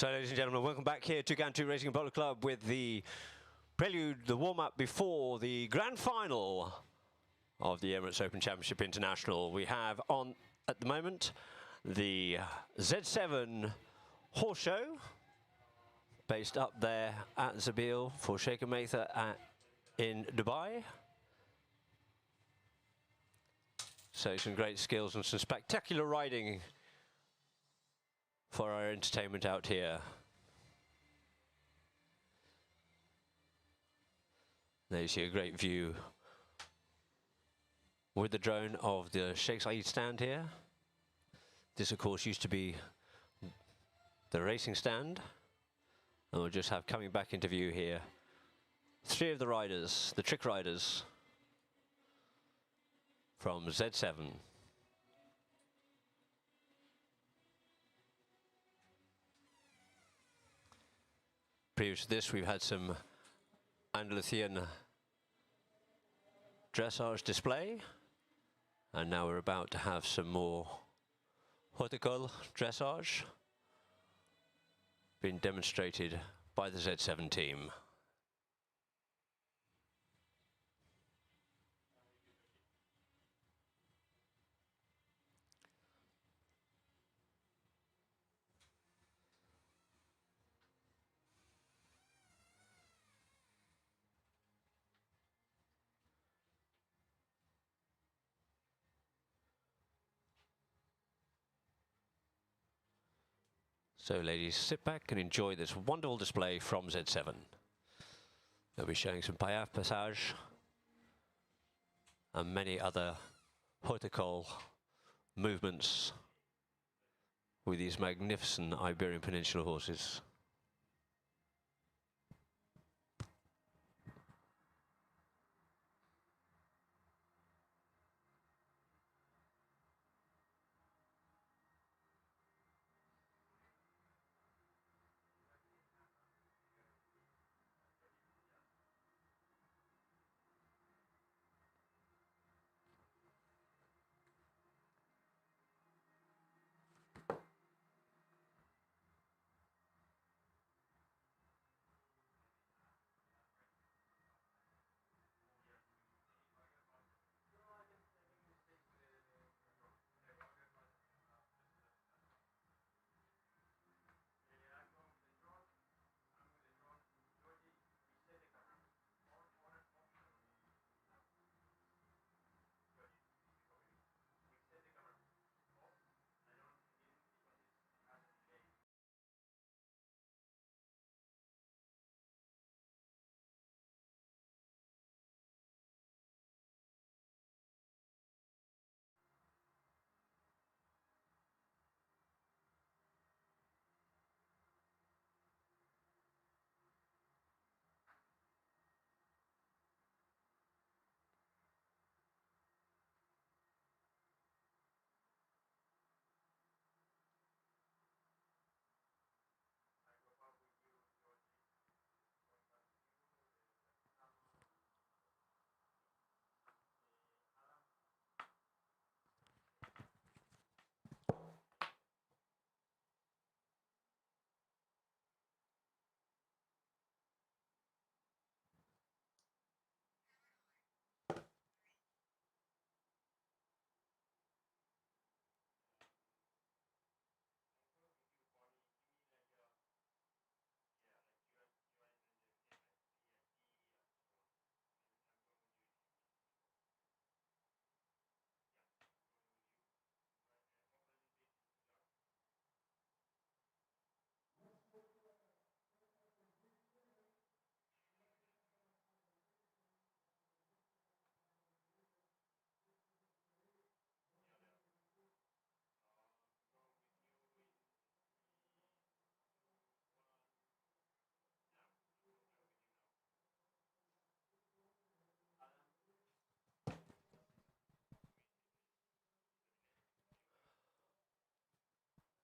So, ladies and gentlemen, welcome back here to Ghantoot Racing and Polo Club with the prelude, the warm-up before the grand final of the Emirates Open Championship International. We have on, at the moment, the Z7 Horse Show, based up there at Zabil for Sheikh Matha in Dubai. So some great skills and some spectacular riding for our entertainment out here. There you see a great view with the drone of the Sheikh Zayed stand here. This of course used to be the racing stand, and we'll just have coming back into view here three of the riders, the trick riders from Z7. Previous to this, we've had some Andalusian dressage display, and now we're about to have some more horticulture dressage being demonstrated by the Z7 team. So ladies, sit back and enjoy this wonderful display from Z7. They'll be showing some Payaf Passage and many other horticulture movements with these magnificent Iberian Peninsula horses.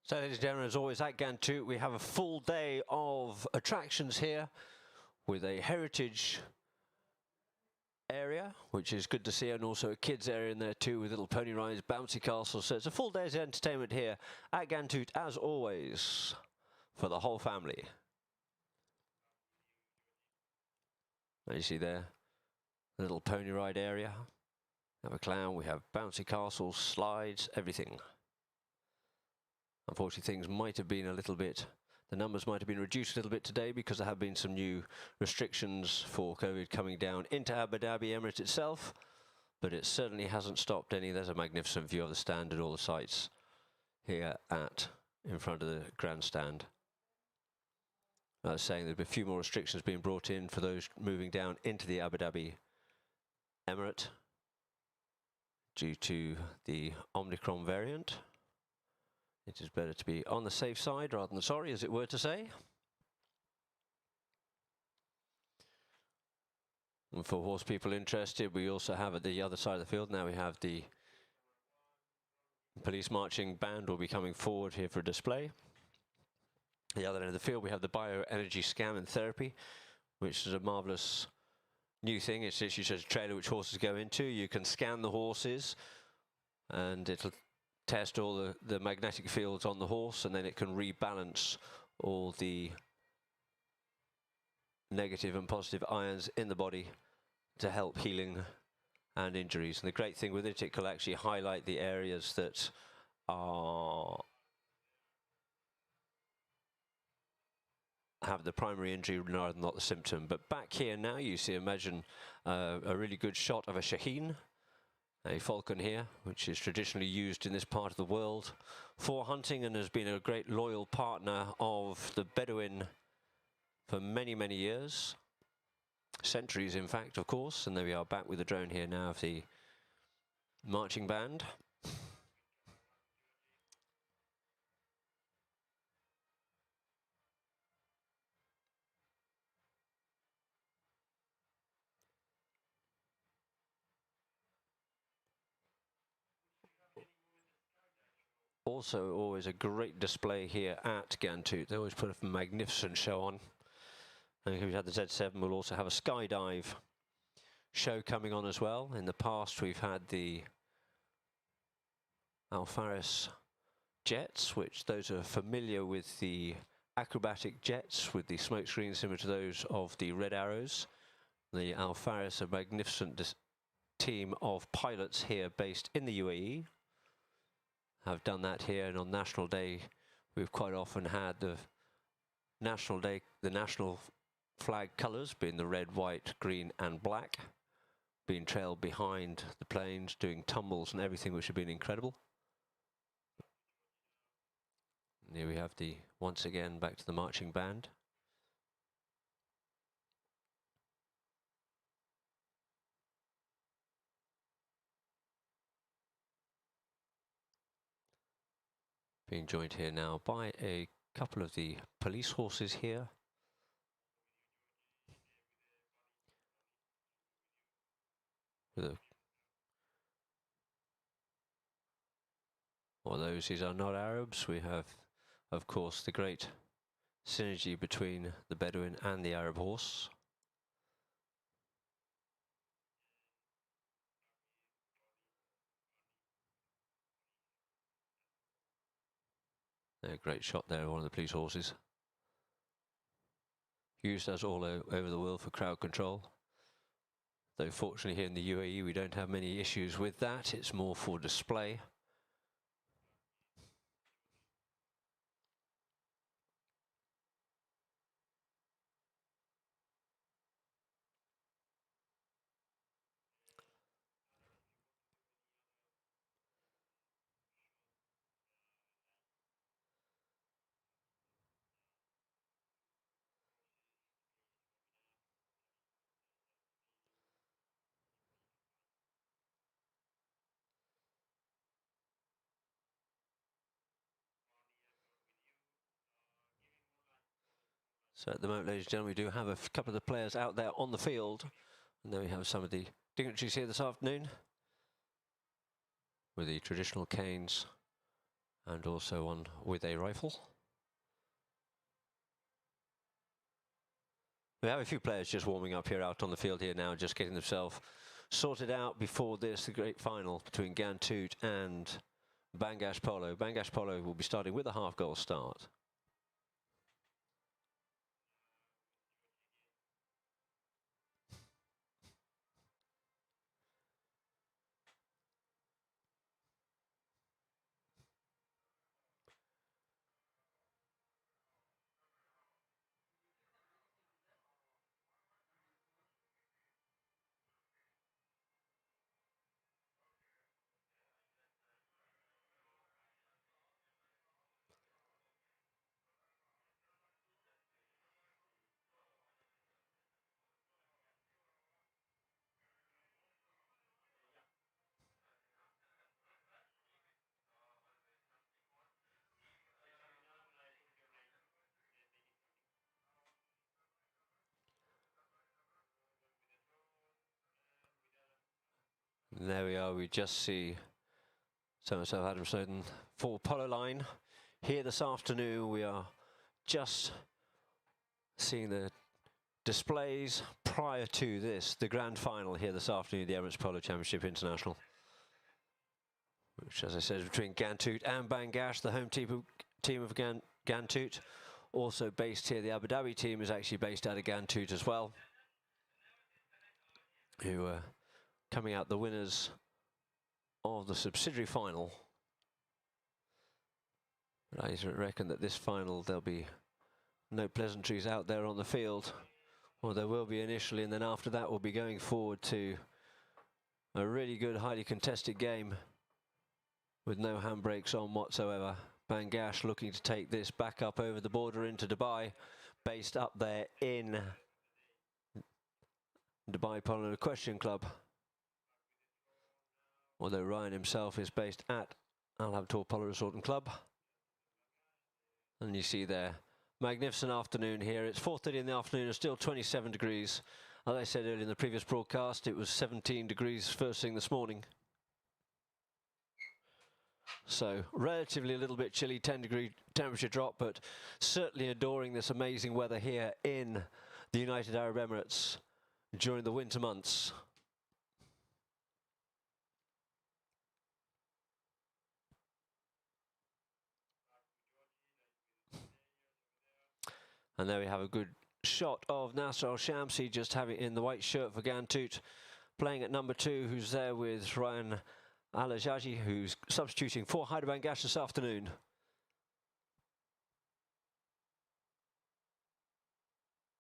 So, ladies and gentlemen, as always at Ghantoot, we have a full day of attractions here with a heritage area, which is good to see, and also a kids area in there too with little pony rides, bouncy castles. So it's a full day's entertainment here at Ghantoot, as always, for the whole family. As you see there, the little pony ride area. We have a clown, we have bouncy castles, slides, everything. Unfortunately, things might have been a little bit, the numbers might have been reduced a little bit today because there have been some new restrictions for COVID coming down into Abu Dhabi Emirates itself, but it certainly hasn't stopped any. There's a magnificent view of the stand and all the sights here in front of the grandstand. I was saying there'll be a few more restrictions being brought in for those moving down into the Abu Dhabi Emirate due to the Omicron variant. It is better to be on the safe side rather than sorry, as it were to say. And for horse people interested, we also have at the other side of the field, now we have the police marching band will be coming forward here for a display. At the other end of the field, we have the bioenergy scan and therapy, which is a marvellous new thing. It's literally just a trailer which horses go into. You can scan the horses and it'll test all the magnetic fields on the horse, and then it can rebalance all the negative and positive ions in the body to help healing and injuries. And the great thing with it, it can actually highlight the areas that have the primary injury rather than not the symptom. But back here now you see, imagine a really good shot of a Shaheen, a falcon here, which is traditionally used in this part of the world for hunting and has been a great loyal partner of the Bedouin for many, many years. Centuries, in fact, of course. And there we are back with the drone here now of the marching band. Also, always a great display here at Ghantoot. They always put a magnificent show on. And we've had the Z7, we'll also have a skydive show coming on as well. In the past, we've had the Alfaris jets, which those are familiar with the acrobatic jets with the smoke screens similar to those of the Red Arrows. The Alfaris, a magnificent team of pilots here based in the UAE, have done that here. And on National Day, we've quite often had the National flag colours being the red, white, green and black, being trailed behind the planes, doing tumbles and everything, which have been incredible. And here we have once again, back to the marching band. Being joined here now by a couple of the police horses here. Well, these are not Arabs. We have, of course, the great synergy between the Bedouin and the Arab horse. A great shot there of one of the police horses. Used as all over the world for crowd control. Though fortunately here in the UAE we don't have many issues with that. It's more for display. So at the moment, ladies and gentlemen, we do have a couple of the players out there on the field. And then we have some of the dignitaries here this afternoon with the traditional canes and also one with a rifle. We have a few players just warming up here out on the field here now, just getting themselves sorted out before this, the great final between Ghantoot and Bangash Polo. Bangash Polo will be starting with a half-goal start. And there we are, we just see so Adam Snowden for Polo line. Here this afternoon we are just seeing the displays prior to this, the grand final here this afternoon, the Emirates Polo Championship International. Which, as I said, is between Ghantoot and Bangash, the home team of Ghantoot. Also based here, the Abu Dhabi team is actually based out of Ghantoot as well. Who are coming out the winners of the subsidiary final. But I reckon that this final there'll be no pleasantries out there on the field. Well, there will be initially, and then after that we'll be going forward to a really good, highly contested game with no handbrakes on whatsoever. Bangash looking to take this back up over the border into Dubai, based up there in Dubai Polo Equestrian Club. Although Ryan himself is based at Al Habtoor Polo Resort and Club. And you see there, magnificent afternoon here. It's 4:30 in the afternoon, it's still 27 degrees. As I said earlier in the previous broadcast, it was 17 degrees first thing this morning. So relatively a little bit chilly, 10-degree temperature drop, but certainly adoring this amazing weather here in the United Arab Emirates during the winter months. And there we have a good shot of Nasser Al-Shamsi just having in the white shirt for Ghantoot, playing at number 2, who's there with Ryan Al-Ajaji, who's substituting for Haider Bangash this afternoon.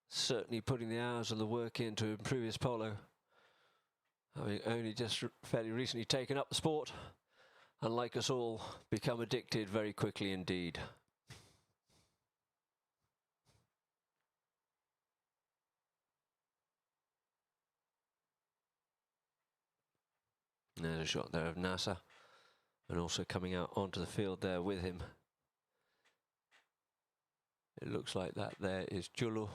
Certainly putting the hours and the work in to improve his polo, having only just fairly recently taken up the sport, and like us all, become addicted very quickly indeed. There's a shot there of Nasser, and also coming out onto the field there with him. It looks like that there is Julu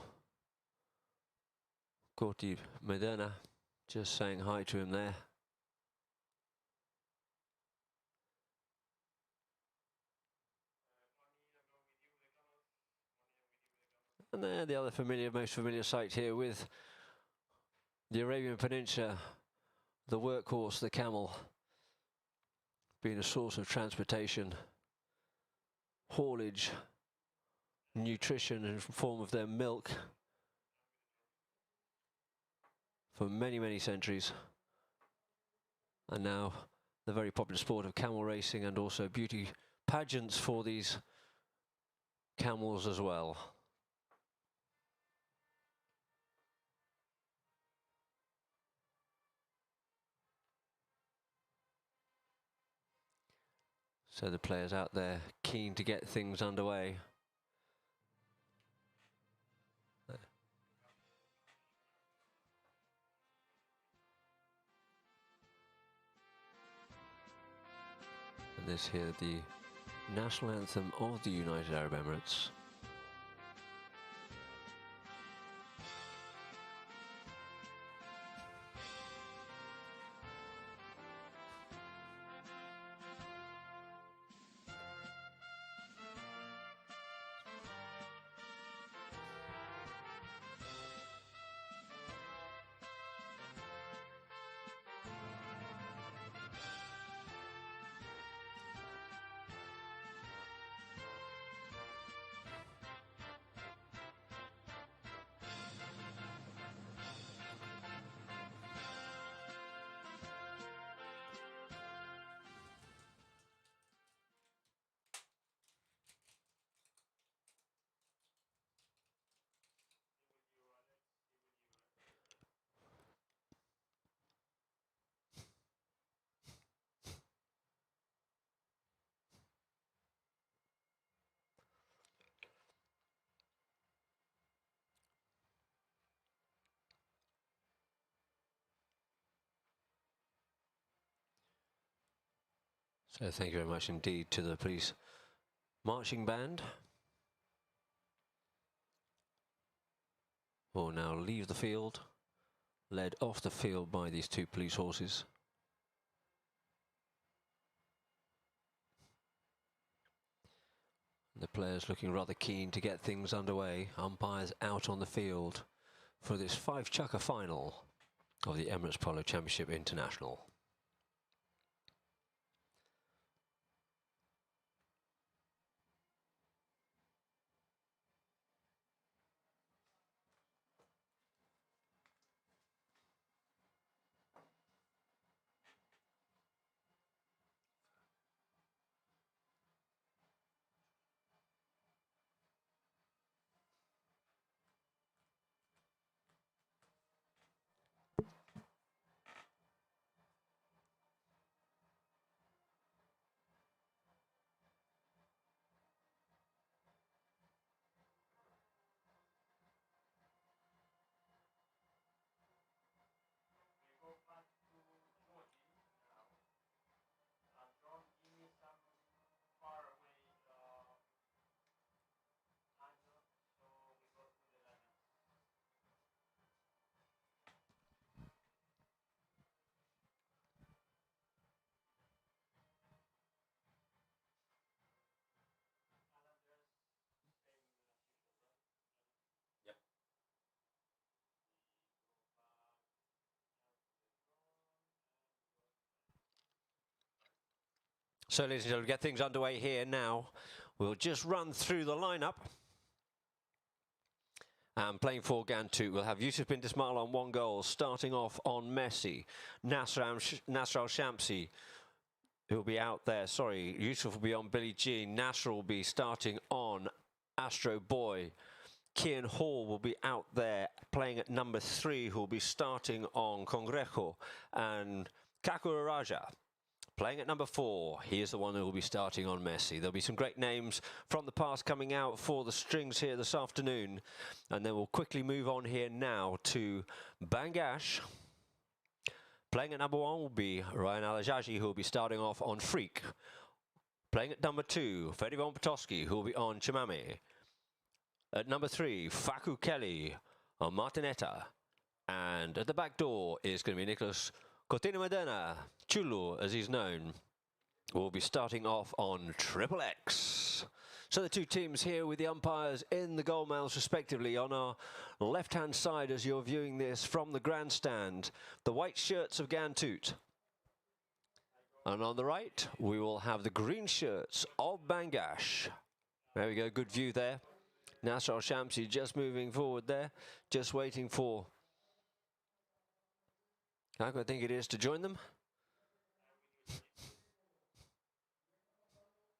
Koti Medina, just saying hi to him there. And there the other most familiar sight here with the Arabian Peninsula, the workhorse, the camel, being a source of transportation, haulage, nutrition in the form of their milk for many, many centuries. And now the very popular sport of camel racing, and also beauty pageants for these camels as well. So the players out there keen to get things underway. And this here, the national anthem of the United Arab Emirates. So thank you very much indeed to the police marching band. Will now leave the field, led off the field by these two police horses. The players looking rather keen to get things underway. Umpires out on the field for this 5-chukker final of the Emirates Polo Championship International. So, ladies and gentlemen, get things underway here now. We'll just run through the lineup. Playing for Ghantoot, we'll have Yusuf bin Dismal on 1 goal, starting off on Messi. Nasser Al-Shamsi, who'll be out there. Sorry, Yusuf will be on Billie Jean. Nasser will be starting on Astro Boy. Kian Hall will be out there playing at number 3, who'll be starting on Congrejo. And Kakura Raja playing at number 4, he is the one who will be starting on Messi. There'll be some great names from the past coming out for the strings here this afternoon. And then we'll quickly move on here now to Bangash. Playing at number 1 will be Ryan Alajaji, who will be starting off on Freak. Playing at number 2, Fedivon Potosky, who will be on Chimame. At number 3, Faku Kelly on Martinetta. And at the back door is going to be Nicholas Coutinho Medina, Chulu as he's known, will be starting off on Triple X. So the two teams here with the umpires in the goal mouths respectively. On our left-hand side as you're viewing this from the grandstand, the white shirts of Ghantoot. And on the right, we will have the green shirts of Bangash. There we go, good view there. Nasser Al-Shamsi just moving forward there, just waiting for, I think it is, to join them.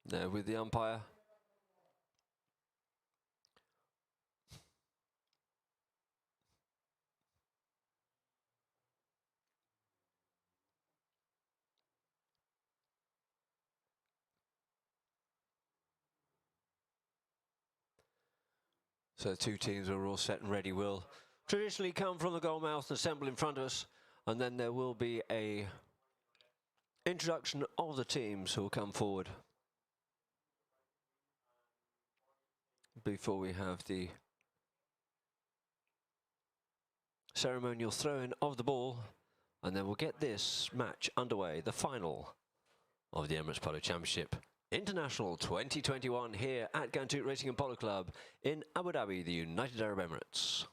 There with the umpire. So the two teams are all set and ready. Will traditionally come from the goal mouth and assemble in front of us, and then there will be a introduction of the teams who will come forward before we have the ceremonial throw-in of the ball, and then we'll get this match underway, the final of the Emirates Polo Championship International 2021 here at Ghantoot Racing and Polo Club in Abu Dhabi, the United Arab Emirates.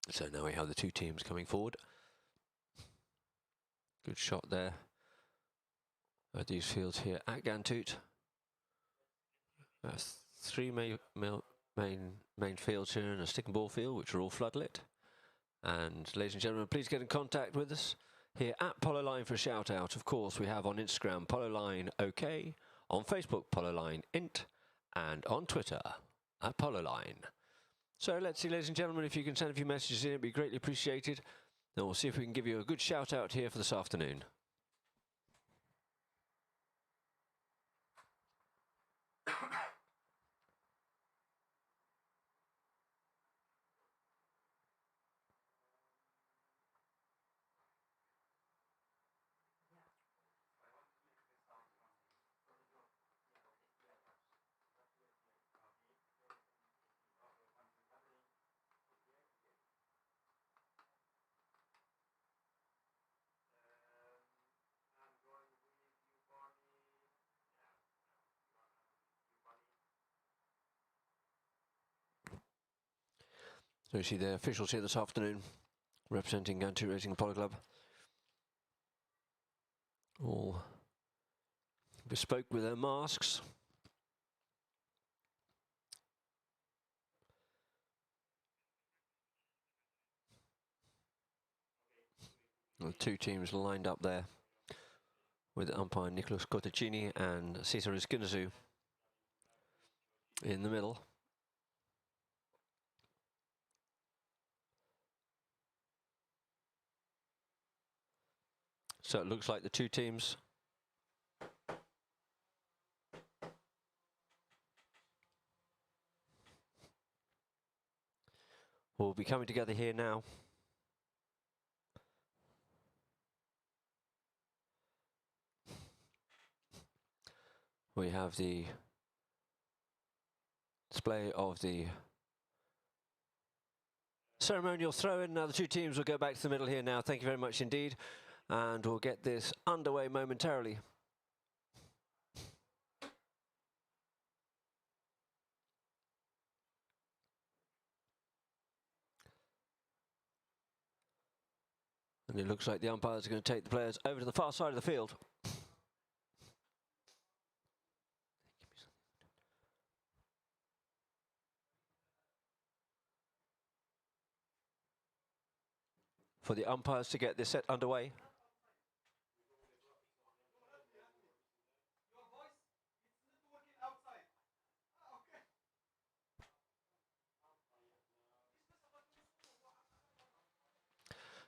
So now we have the two teams coming forward. Good shot there at these fields here at Ghantoot. Three main fields here and a stick and ball field, which are all floodlit. And ladies and gentlemen, please get in contact with us here at Polo Line for a shout out. Of course, we have on Instagram Polo Line OK, on Facebook Polo Line Int, and on Twitter at Polo Line. So let's see, ladies and gentlemen, if you can send a few messages in, it'd be greatly appreciated. Then we'll see if we can give you a good shout out here for this afternoon. So you see the officials here this afternoon, representing Ghantoot Racing and Polo Club. All bespoke with their masks. The two teams lined up there with umpire Nicholas Cortacini and Cesar Ghantoot in the middle. So it looks like the two teams will be coming together here now. We have the display of the ceremonial throw-in. Now the two teams will go back to the middle here now. Thank you very much indeed. And we'll get this underway momentarily. And it looks like the umpires are going to take the players over to the far side of the field. For the umpires to get this set underway.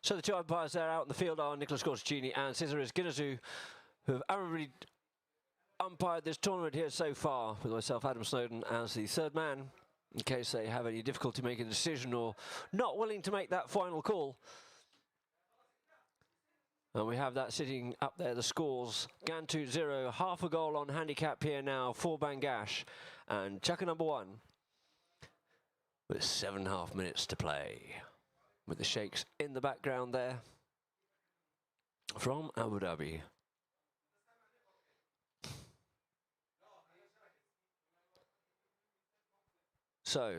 So the two umpires there out in the field are Nicholas Cortacini and Cesar Ghantoot, who have already umpired this tournament here so far, with myself, Adam Snowden, as the third man, in case they have any difficulty making a decision or not willing to make that final call. And we have that sitting up there, the scores. Ghantoot 0, half a goal on handicap here now for Bangash. And checker number 1, with 7.5 minutes to play. With the shakes in the background there from Abu Dhabi. So,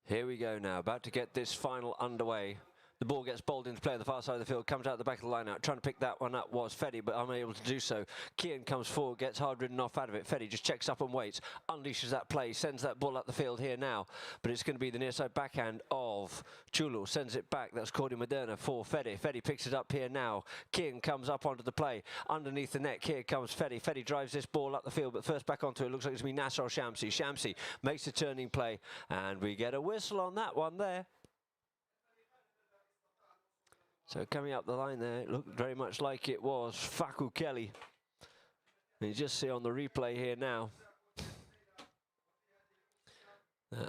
here we go now, about to get this final underway. The ball gets bowled into play on the far side of the field, comes out the back of the line out. Trying to pick that one up was Feddy, but unable to do so. Kian comes forward, gets hard ridden off out of it. Feddy just checks up and waits, unleashes that play, sends that ball up the field here now. But it's going to be the near side backhand of Chulu. Sends it back, that's Cordy Moderna for Feddy. Feddy picks it up here now. Kian comes up onto the play, underneath the net. Here comes Feddy. Feddy drives this ball up the field, but first back onto it. Looks like it's going to be Nasser Shamsi. Shamsi makes a turning play, and we get a whistle on that one there. So coming up the line there, it looked very much like it was Faku Kelly. And you just see on the replay here now,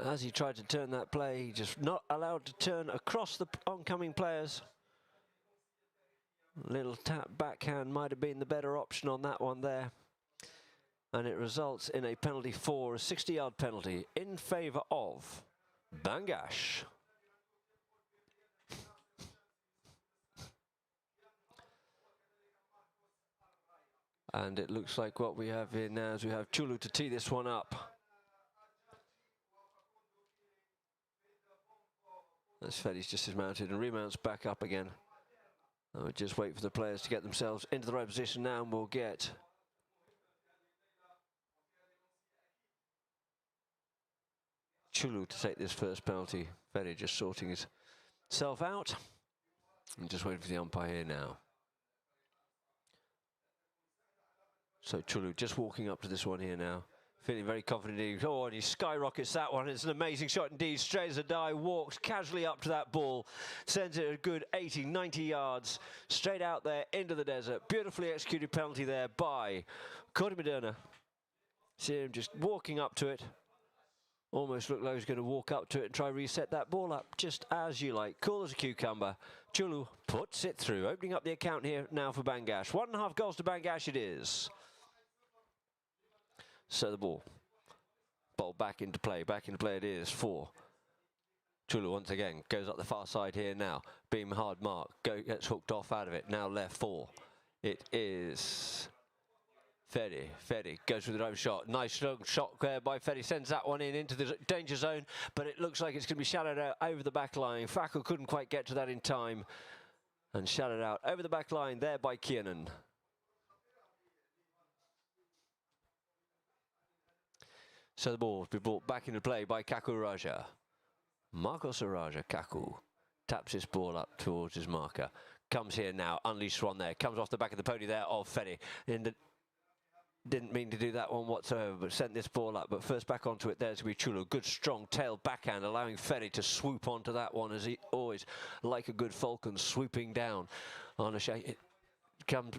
as he tried to turn that play, he just not allowed to turn across the oncoming players. Little tap backhand might have been the better option on that one there. And it results in a penalty for a 60-yard penalty in favour of Bangash. And it looks like what we have here now is we have Chulu to tee this one up. As Feddy's just dismounted and remounts back up again. I would just wait for the players to get themselves into the right position now, and we'll get Chulu to take this first penalty. Feddy just sorting himself out. And just waiting for the umpire here now. So Chulu just walking up to this one here now. Feeling very confident. Oh, and he skyrockets that one. It's an amazing shot indeed. Straight as a die, walks casually up to that ball. Sends it a good 80, 90 yards. Straight out there into the desert. Beautifully executed penalty there by Cordy Moderna. See him just walking up to it. Almost looked like he was going to walk up to it and try reset that ball up just as you like. Cool as a cucumber. Chulu puts it through. Opening up the account here now for Bangash. 1.5 goals to Bangash it is. So the ball back into play it is for Chulu once again. Goes up the far side here now. Beam hard mark. Gets hooked off out of it. Now left for. It is Ferry goes with the drive shot. Nice strong shot there by Ferry. Sends that one into the danger zone, but it looks like it's going to be shadowed out over the back line. Faku couldn't quite get to that in time, and shadowed out over the back line there by Kiernan. So the ball will be brought back into play by Kaku Raja. Marcos Raja, Kaku, taps his ball up towards his marker. Comes here now, unleashed one there. Comes off the back of the pony there of Ferry. Didn't mean to do that one whatsoever, but sent this ball up. But first back onto it, there's to be Chulu. Good strong tail backhand, allowing Ferry to swoop onto that one as he always, like a good falcon, swooping down on a shake. It comes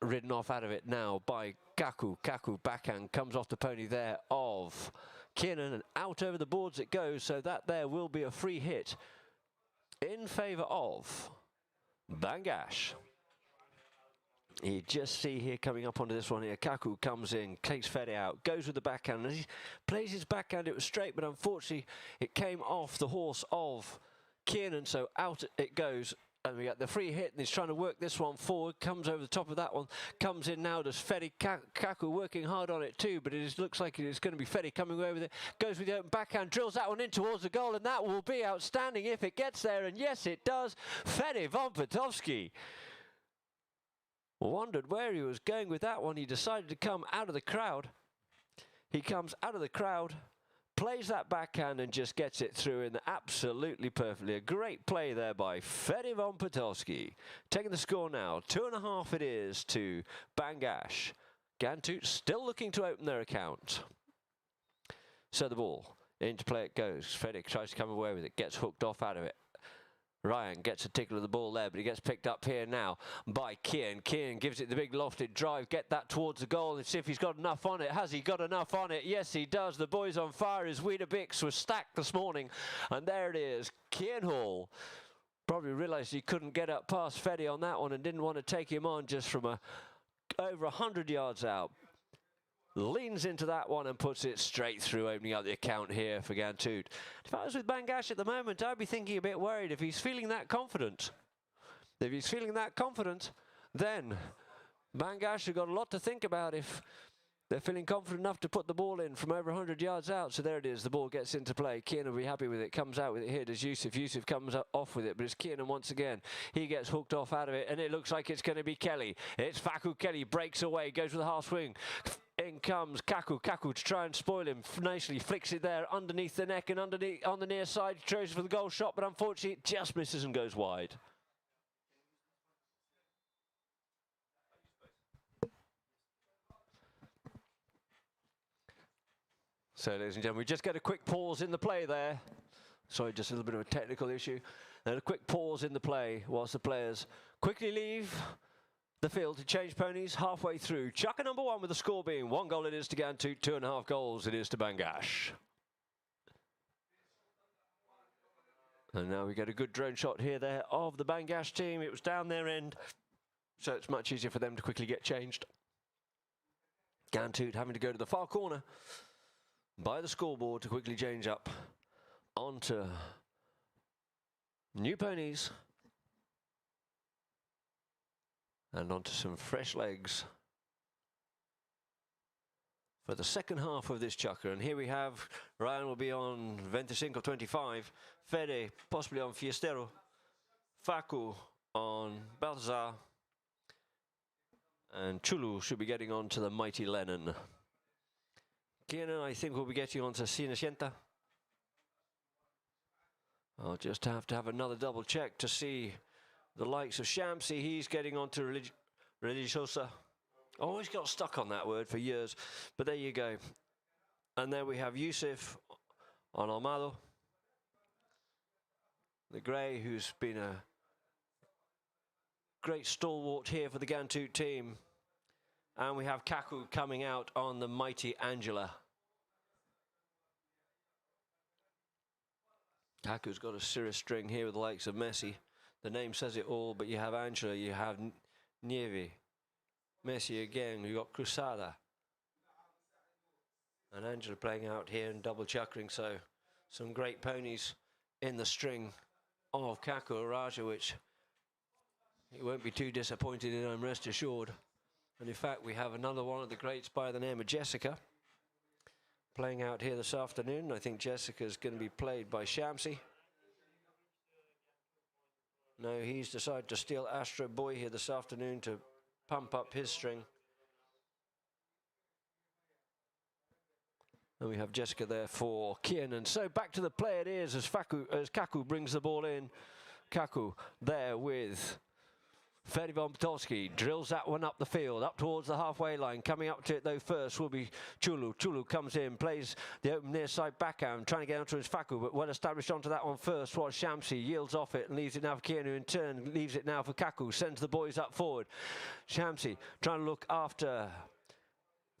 ridden off out of it now by Kaku. Kaku backhand comes off the pony there of Kiernan, and out over the boards it goes. So that there will be a free hit in favour of Bangash. You just see here coming up onto this one here, Kaku comes in, takes Ferry out, goes with the backhand. As he plays his backhand, it was straight, but unfortunately it came off the horse of Kiernan, so out it goes. And we got the free hit, and he's trying to work this one forward, comes over the top of that one, comes in now, does Ferry. Kaku working hard on it too, but it looks like it's going to be Ferry coming away with it, goes with the open backhand, drills that one in towards the goal, and that will be outstanding if it gets there, and yes it does. Ferry von Petovsky wondered where he was going with that one. He decided to come out of the crowd. He comes out of the crowd, plays that backhand and just gets it through in absolutely perfectly. A great play there by Ferry von Petovsky. Taking the score now, 2.5 it is to Bangash. Ghantoot still looking to open their account. So the ball, into play it goes. Ferry tries to come away with it, gets hooked off out of it. Ryan gets a tickle of the ball there, but he gets picked up here now by Kieran. Kieran gives it the big lofted drive, get that towards the goal and see if he's got enough on it. Has he got enough on it? Yes, he does. The boys on fire. His Weetabix was stacked this morning. And there it is. Kieran Hall probably realised he couldn't get up past Ferry on that one and didn't want to take him on just from over 100 yards out. Leans into that one and puts it straight through, opening up the account here for Ghantoot. If I was with Bangash at the moment, I'd be thinking a bit worried if he's feeling that confident. If he's feeling that confident, then Bangash have got a lot to think about if they're feeling confident enough to put the ball in from over 100 yards out. So there it is, the ball gets into play. Kiernan will be happy with it, comes out with it here. Does Yusuf? Yusuf comes off with it, but it's Kiernan once again. He gets hooked off out of it, and it looks like it's going to be Kelly. It's Faku Kelly, breaks away, goes with the half swing. In comes Kaku. Kaku to try and spoil him nicely. Flicks it there underneath the neck and underneath on the near side. Tries for the goal shot, but unfortunately it just misses and goes wide. So, ladies and gentlemen, we just get a quick pause in the play there. Sorry, just a little bit of a technical issue. Then a quick pause in the play whilst the players quickly leave the field to change ponies halfway through. Chucker number 1 with the score being 1 goal it is to Ghantoot, 2.5 goals it is to Bangash. And now we get a good drone shot here there of the Bangash team. It was down their end, so it's much easier for them to quickly get changed. Ghantoot having to go to the far corner by the scoreboard to quickly change up onto new ponies and onto some fresh legs for the second half of this chucker. And here we have, Ryan will be on 25, Fede possibly on Fiestero, Faku on Balthazar, and Chulu should be getting on to the mighty Lennon. Kiernan, I think, will be getting on to Cinecienta. I'll just have to have another double check to see the likes of Shamsi. He's getting on to Religiosa. Always got stuck on that word for years, but there you go. And then we have Yusuf on Almado, the grey, who's been a great stalwart here for the Ghantoot team. And we have Kaku coming out on the mighty Angela. Kaku's got a serious string here with the likes of Messi. The name says it all, but you have Angela, you have Nievi, Messi again, you got Cruzada. And Angela playing out here and double chuckering, so some great ponies in the string of Kaku Raja, which he won't be too disappointed in, I'm rest assured. And in fact, we have another one of the greats by the name of Jessica playing out here this afternoon. I think Jessica's going to be played by Shamsi. No, he's decided to steal Astro Boy here this afternoon to pump up his string. And we have Jessica there for Kian. And so back to the play it is as Kaku brings the ball in. Kaku there with Ferdy von Potolski, drills that one up the field, up towards the halfway line. Coming up to it though first will be Chulu. Chulu comes in, plays the open near side backhand, trying to get onto his Faku, but well established onto that one first was Shamsi, yields off it and leaves it now for Kian, who in turn leaves it now for Kaku, sends the boys up forward. Shamsi trying to look after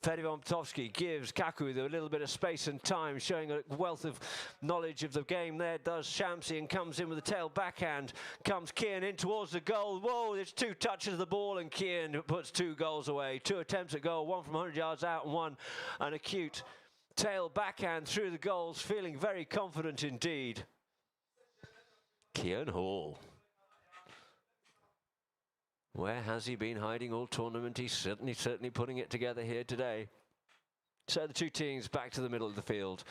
Ferdy von Potolski, gives Kaku a little bit of space and time, showing a wealth of knowledge of the game there, does Shamsi, and comes in with a tail backhand. Comes Kian in towards the goal. Whoa, there's 2 touches of the ball and Kian puts 2 goals away. 2 attempts at goal, one from 100 yards out and one an acute tail backhand through the goals, feeling very confident indeed. Kian Hall. Where has he been hiding all tournament? He's certainly putting it together here today. So the 2 teams back to the middle of the field.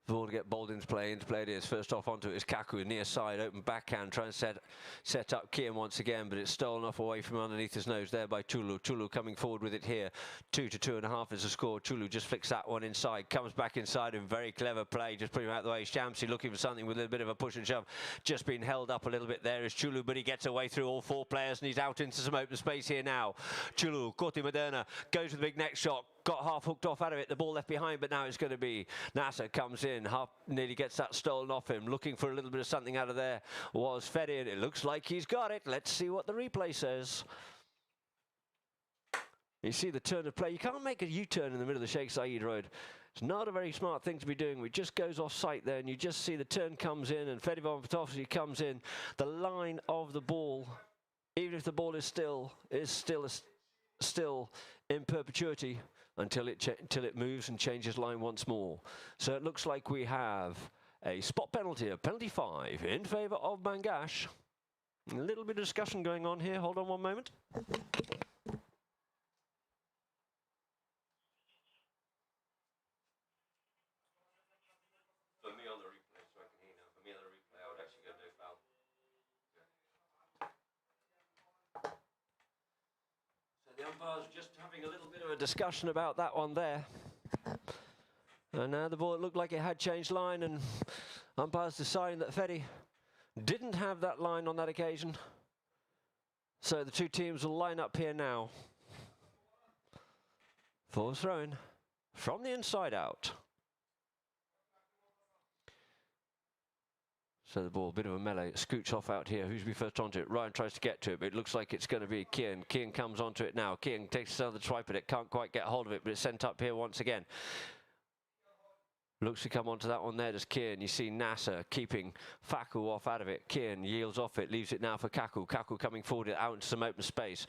The ball to get Baldwin's play into play it is. First off onto it is Kaku, near side, open backhand, trying to set up Kian once again, but it's stolen off away from underneath his nose there by Chulu. Chulu coming forward with it here. 2 to 2.5 is the score. Chulu just flicks that one inside, comes back inside, and very clever play, just putting him out of the way. Shamsi looking for something with a little bit of a push and shove. Just been held up a little bit there is Chulu, but he gets away through all 4 players, and he's out into some open space here now. Chulu, Korti Moderna, goes with the big neck shot. Got half hooked off out of it, the ball left behind, but now it's going to be Nasser comes in, nearly gets that stolen off him, looking for a little bit of something out of there was Ferdy, and it looks like he's got it. Let's see what the replay says. You see the turn of play. You can't make a U-turn in the middle of the Sheikh Zayed Road. It's not a very smart thing to be doing. It just goes off site there, and you just see the turn comes in, and Ferdy von Potolski comes in. The line of the ball, even if the ball is still in perpetuity, until it moves and changes line once more. So it looks like we have a spot penalty, a penalty 5 in favour of Bangash. A little bit of discussion going on here. Hold on one moment. For me on the replay, so I can hear now. For me on the replay, I would actually go no foul. So the umpire's just having a little bit of a discussion about that one there. And now the ball looked like it had changed line, and umpire's deciding that Ferdy didn't have that line on that occasion. So the 2 teams will line up here now for throw-in from the inside out. So the ball, a bit of a melee, scoots off out here. Who's be first onto it? Ryan tries to get to it, but it looks like it's going to be Kian. Kian comes onto it now. Kian takes another swipe at it, can't quite get hold of it, but it's sent up here once again. Looks to come onto that one there, does Kian. You see Nasser keeping Faku off out of it. Kian yields off it, leaves it now for Kaku. Kaku coming forward out into some open space.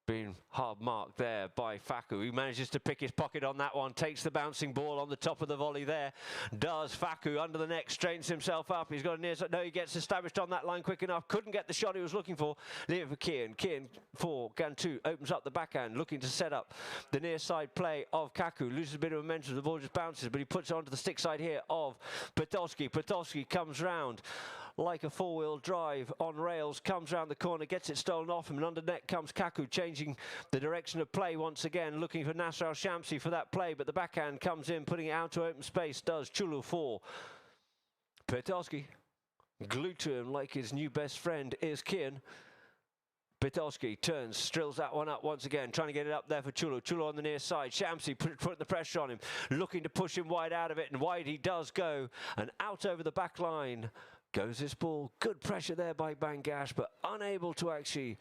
Being hard marked there by Faku. He manages to pick his pocket on that one, takes the bouncing ball on the top of the volley there. Does Faku under the neck, straightens himself up. He's got a near side. No, he gets established on that line quick enough. Couldn't get the shot he was looking for. Leave it for Kian. Kian for Ghantoot. Opens up the backhand, looking to set up the near side play of Kaku. Loses a bit of momentum. The ball just bounces, but he puts it onto the stick side here of Potolski. Potolski comes round like a 4-wheel drive on rails, comes round the corner, gets it stolen off him, and under net comes Kaku, changing the direction of play once again, looking for Nasser Al-Shamsi for that play, but the backhand comes in, putting it out to open space, does Chulu for Potolski. Glued to him like his new best friend is Kian. Potolski turns, drills that one up once again, trying to get it up there for Chulu. Chulu on the near side. Shamsi putting the pressure on him, looking to push him wide out of it, and wide he does go, and out over the back line goes this ball. Good pressure there by Bangash, but unable to actually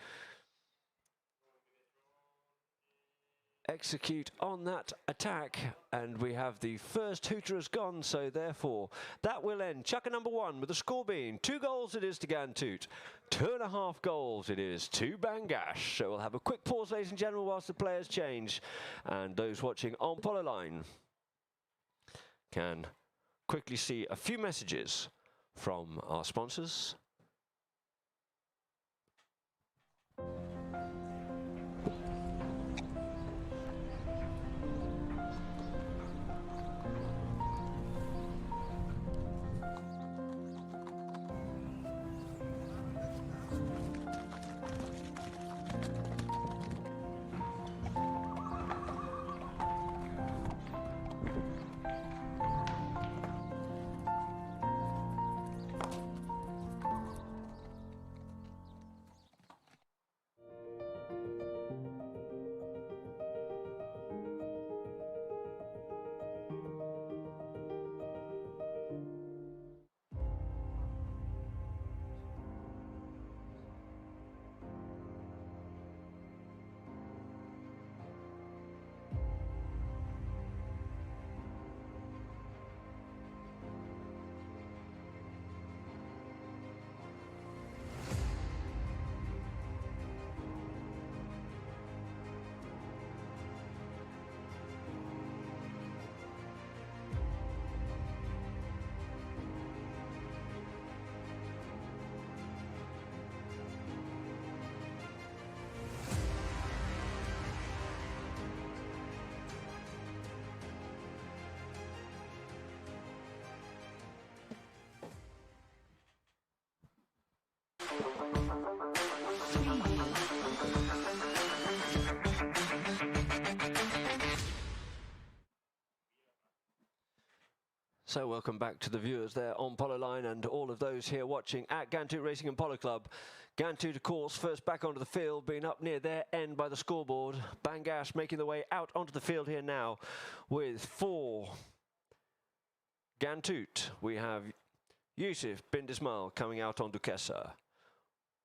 execute on that attack. And we have the first hooter has gone, so therefore that will end Chukka number 1 with the score being 2 goals it is to Ghantoot, 2.5 goals it is to Bangash. So we'll have a quick pause, ladies and gentlemen, whilst the players change, and those watching on Polo Line can quickly see a few messages from our sponsors. So welcome back to the viewers there on Polo Line and all of those here watching at Ghantoot Racing and Polo Club. Ghantoot, of course, first back onto the field, being up near their end by the scoreboard. Bangash making the way out onto the field here now with 4. Ghantoot, we have Yusuf bin Dismal coming out on Duquesa.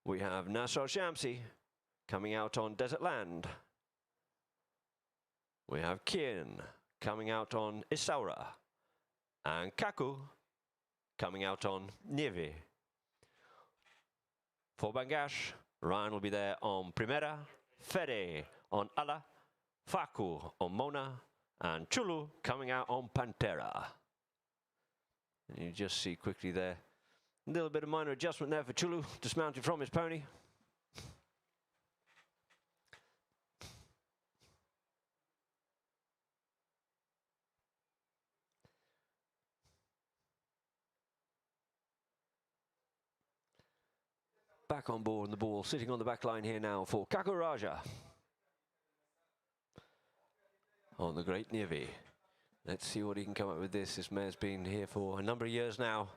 We have Nasser Shamsi coming out on Desert Land. We have Kian coming out on Isaura. And Kaku coming out on Nieve. For Bangash, Ryan will be there on Primera, Fede on Ala, Faku on Mona, and Chulu coming out on Pantera. And you just see quickly there, a little bit of minor adjustment there for Chulu, dismounted from his pony. Back on board and the ball sitting on the back line here now for Kakuraja on the Great Nieve. Let's see what he can come up with this. This mare's been here for a number of years now,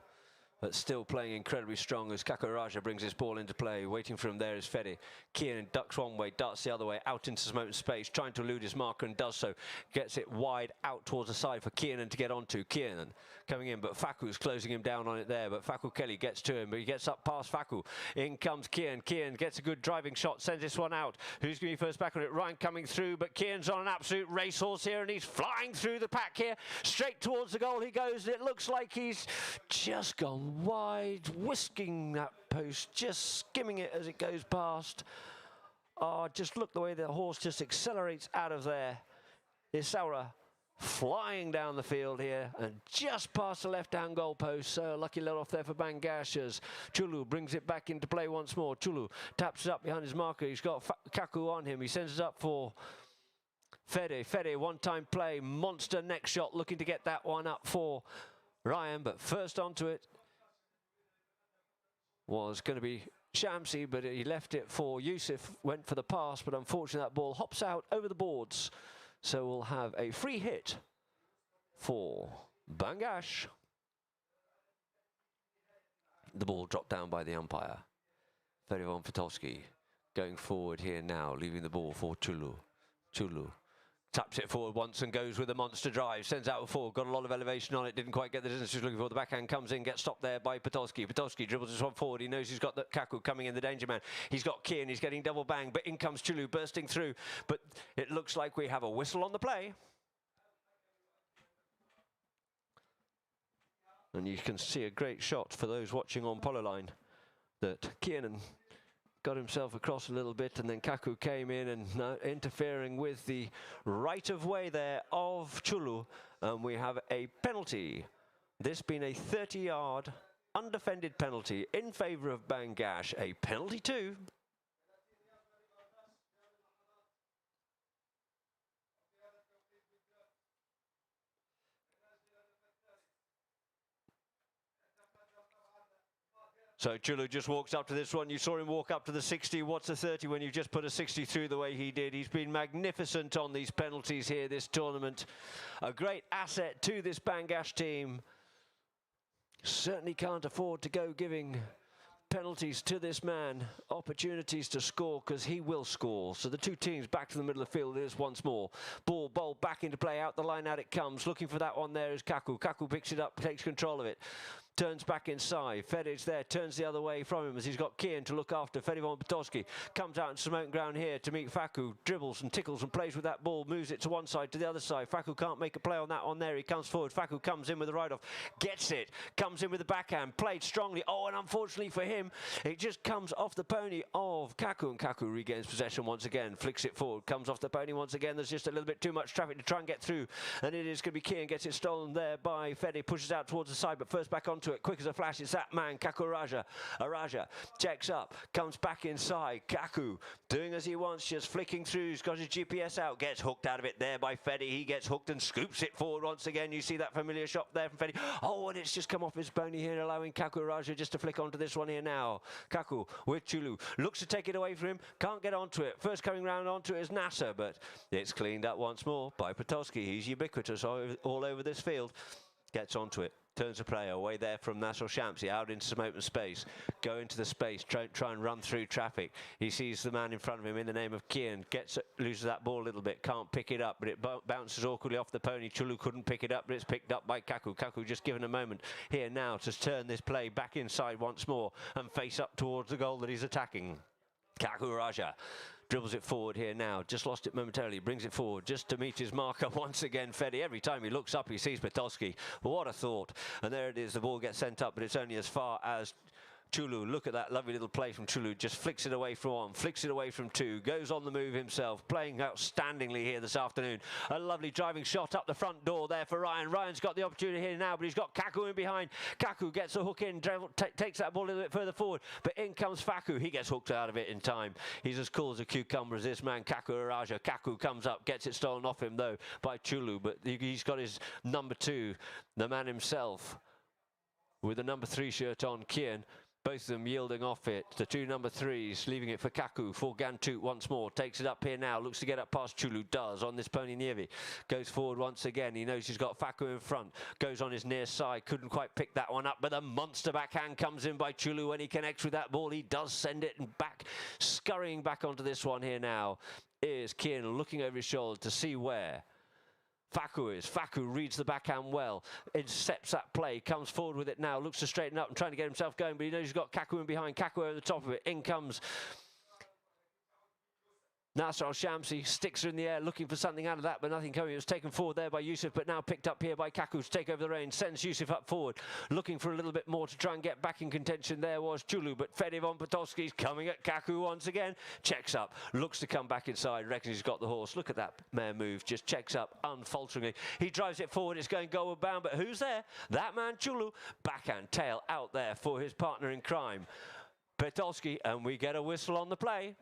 but still playing incredibly strong as Kakuraja brings his ball into play. Waiting for him there is Fede. Kieran ducks one way, darts the other way, out into some open space, trying to elude his marker and does so. Gets it wide out towards the side for Kieran to get onto. Kieran coming in, but Faku's closing him down on it there, but Faku Kelly gets to him, but he gets up past Faku. In comes Kieran. Kieran gets a good driving shot, sends this one out. Who's going to be first back on it? Ryan coming through, but Kieran's on an absolute racehorse here, and he's flying through the pack here. Straight towards the goal he goes. It looks like he's just gone wide, whisking that post, just skimming it as it goes past. Oh, just look the way the horse just accelerates out of there. Isaura flying down the field here and just past the left-hand goal post. So lucky let off there for Bangash as Chulu brings it back into play once more. Chulu taps it up behind his marker. He's got Kaku on him. He sends it up for Fede. Fede, one-time play, monster neck shot, looking to get that one up for Ryan, but first onto it was going to be Shamsi, but he left it for Yusuf, went for the pass, but unfortunately that ball hops out over the boards. So we'll have a free hit for Bangash. The ball dropped down by the umpire. Ferivan Fatowski going forward here now, leaving the ball for Chulu. Chulu taps it forward once and goes with a monster drive. Sends out a forward, got a lot of elevation on it, didn't quite get the distance he was looking for. The backhand comes in, gets stopped there by Patowski. Patowski dribbles this one forward. He knows he's got the Kaku coming in, the danger man. He's got Kian, he's getting double bang, but in comes Chulu bursting through. But it looks like we have a whistle on the play. And you can see a great shot for those watching on Polo Line that Kiernan got himself across a little bit, and then Kaku came in and interfering with the right of way there of Chulu, and we have a penalty. This being a 30-yard undefended penalty in favour of Bangash, a penalty too. So Chulu just walks up to this one. You saw him walk up to the 60. What's a 30 when you just put a 60 through the way he did? He's been magnificent on these penalties here this tournament. A great asset to this Bangash team. Certainly can't afford to go giving penalties to this man, opportunities to score, because he will score. So the two teams back to the middle of the field. It is once more. Ball bowled back into play, out the line, out it comes. Looking for that one there is Kaku. Kaku picks it up, takes control of it. Turns back inside. Fede's there, turns the other way from him as he's got Kian to look after. Fedivon Patowski comes out in some open ground here to meet Faku. Dribbles and tickles and plays with that ball. Moves it to one side, to the other side. Faku can't make a play on that one there. He comes forward. Faku comes in with the ride-off. Gets it. Comes in with the backhand. Played strongly. Oh, and unfortunately for him, it just comes off the pony of Kaku. And Kaku regains possession once again. Flicks it forward. Comes off the pony once again. There's just a little bit too much traffic to try and get through. And it is going to be Kian. Gets it stolen there by Fede. Pushes out towards the side, but first back onto it. Quick as a flash. It's that man, Kakuraja. Araja checks up, comes back inside. Kaku doing as he wants, just flicking through. He's got his GPS out, gets hooked out of it there by Fede. He gets hooked and scoops it forward once again. You see that familiar shot there from Fede. Oh, and it's just come off his pony here, allowing Kakuraja just to flick onto this one here now. Kaku with Chulu. Looks to take it away from him. Can't get onto it. First coming round onto it is Nasser, but it's cleaned up once more by Patowski. He's ubiquitous all over this field. Gets onto it. Turns the play away there from Nasser Shamsi, out into some open space. Go into the space, try and run through traffic. He sees the man in front of him in the name of Kian. Loses that ball a little bit, can't pick it up, but it bounces awkwardly off the pony. Chulu couldn't pick it up, but it's picked up by Kaku. Kaku just given a moment here now to turn this play back inside once more and face up towards the goal that he's attacking. Kaku Raja dribbles it forward here now, just lost it momentarily, brings it forward just to meet his marker once again, Fedi. Every time he looks up, he sees Patolski. What a thought. And there it is, the ball gets sent up, but it's only as far as Chulu. Look at that lovely little play from Chulu. Just flicks it away from one, flicks it away from two, goes on the move himself, playing outstandingly here this afternoon. A lovely driving shot up the front door there for Ryan. Ryan's got the opportunity here now, but he's got Kaku in behind. Kaku gets a hook in, takes that ball a little bit further forward, but in comes Faku. He gets hooked out of it in time. He's as cool as a cucumber as this man, Kaku Araja. Kaku comes up, gets it stolen off him though by Chulu, but he's got his number 2, the man himself, with the number 3 shirt on, Kian. Both of them yielding off it. The 2 number 3s, leaving it for Kaku, for Ghantoot once more. Takes it up here now, looks to get up past Chulu, does on this pony Nievi. Goes forward once again, he knows he's got Faku in front. Goes on his near side, couldn't quite pick that one up, but the monster backhand comes in by Chulu. When he connects with that ball, he does send it back, scurrying back onto this one here now. Is Kian looking over his shoulder to see where Faku is. Faku reads the backhand well, intercepts that play, comes forward with it now, looks to straighten up and trying to get himself going, but he knows he's got Kaku in behind. Kaku over the top of it. In comes Nasser Al-Shamsi, sticks her in the air, looking for something out of that, but nothing coming. It was taken forward there by Yusuf, but now picked up here by Kaku to take over the reins. Sends Yusuf up forward, looking for a little bit more to try and get back in contention. There was Chulu, but Fedivon Potolski's coming at Kaku once again. Checks up, looks to come back inside, reckons he's got the horse. Look at that mare move, just checks up unfalteringly. He drives it forward, it's going goal bound, but who's there? That man Chulu, backhand tail out there for his partner in crime, Potolski, and we get a whistle on the play.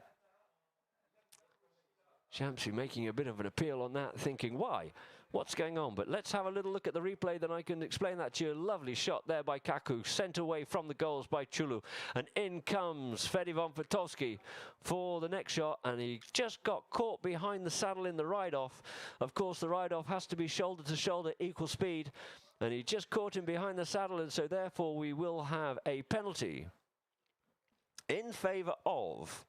Shamsi making a bit of an appeal on that, thinking, why? What's going on? But let's have a little look at the replay, then I can explain that to you. Lovely shot there by Kaku, sent away from the goals by Chulu. And in comes Fedivon Potolski for the next shot, and he just got caught behind the saddle in the ride-off. Of course, the ride-off has to be shoulder to shoulder, equal speed, and he just caught him behind the saddle, and so therefore we will have a penalty in favour of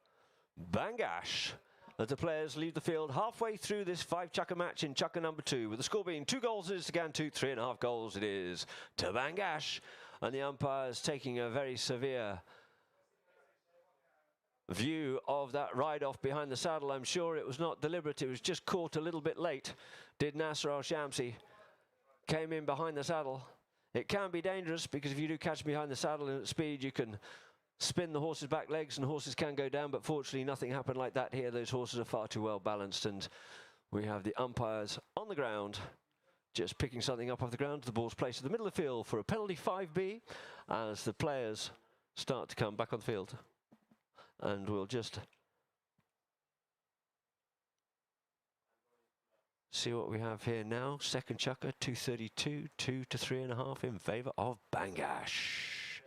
Bangash, as the players leave the field halfway through this 5-chukker match in chukker number 2, with the score being 2 goals it is to Ghantoot, 3.5 goals it is to Bangash, and the umpires taking a very severe view of that ride-off behind the saddle. I'm sure it was not deliberate, it was just caught a little bit late, did Nasser Al-Shamsi. Came in behind the saddle. It can be dangerous, because if you do catch behind the saddle and at speed, you can spin the horse's back legs and horses can go down, but fortunately nothing happened like that here. Those horses are far too well balanced, and we have the umpires on the ground just picking something up off the ground. The ball's placed in the middle of the field for a penalty 5B as the players start to come back on the field. And we'll just see what we have here now. Second chukker, 2:32, 2 to 3.5 in favour of Bangash.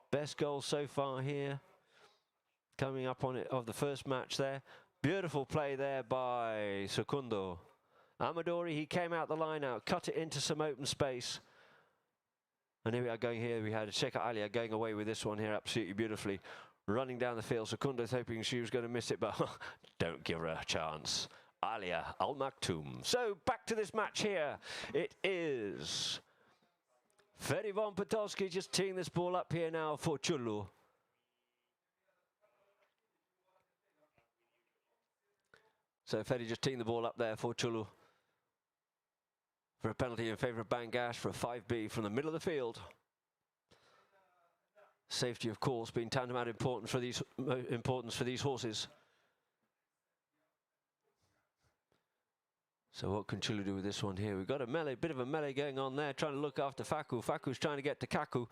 Best goal so far here, coming up on it of the first match there. Beautiful play there by Secundo. Amadori, he came out the line out, cut it into some open space. And here we are going here. We had Sheikha Alia going away with this one here absolutely beautifully. Running down the field, Secundo's hoping she was going to miss it, but don't give her a chance. Alia Al Maktoum. So back to this match here. It is Fedivon Potolski just teeing this ball up here now for Chulu. So Fedi just teeing the ball up there for Chulu for a penalty in favour of Bangash for a 5B from the middle of the field. Safety, of course, being tantamount importance for these horses. So what can Chulu do with this one here? We've got a melee, bit of a melee going on there, trying to look after Faku. Faku's trying to get to Kaku.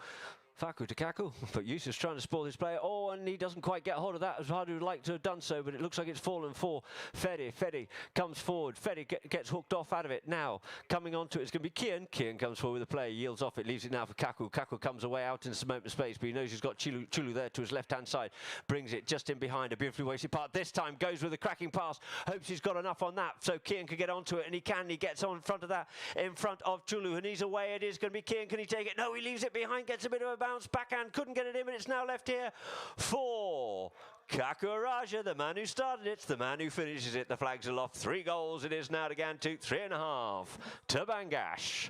Faku to Kaku, but Yusuf's trying to spoil his play. Oh, and he doesn't quite get hold of that as hard as he would like to have done so, but it looks like it's fallen for Fedi. Fedi comes forward. Fedi gets hooked off out of it. Now, coming onto it, it's going to be Kian. Kian comes forward with the play, yields off it, leaves it now for Kaku. Kaku comes away out into some open space, but he knows he's got Chulu there to his left-hand side. Brings it just in behind, a beautifully wasted part. This time goes with a cracking pass. Hopes he's got enough on that, so Kian can get onto it, and he can. He gets on in front of that, in front of Chulu, and he's away. It is going to be Kian. Can he take it? No, he leaves it behind, gets a bit of a bounce. Backhand, couldn't get it in, but it's now left here for Kakuraja, the man who started it, the man who finishes it. The flags are aloft. 3 goals it is now to Ghantoot, 3.5 to Bangash.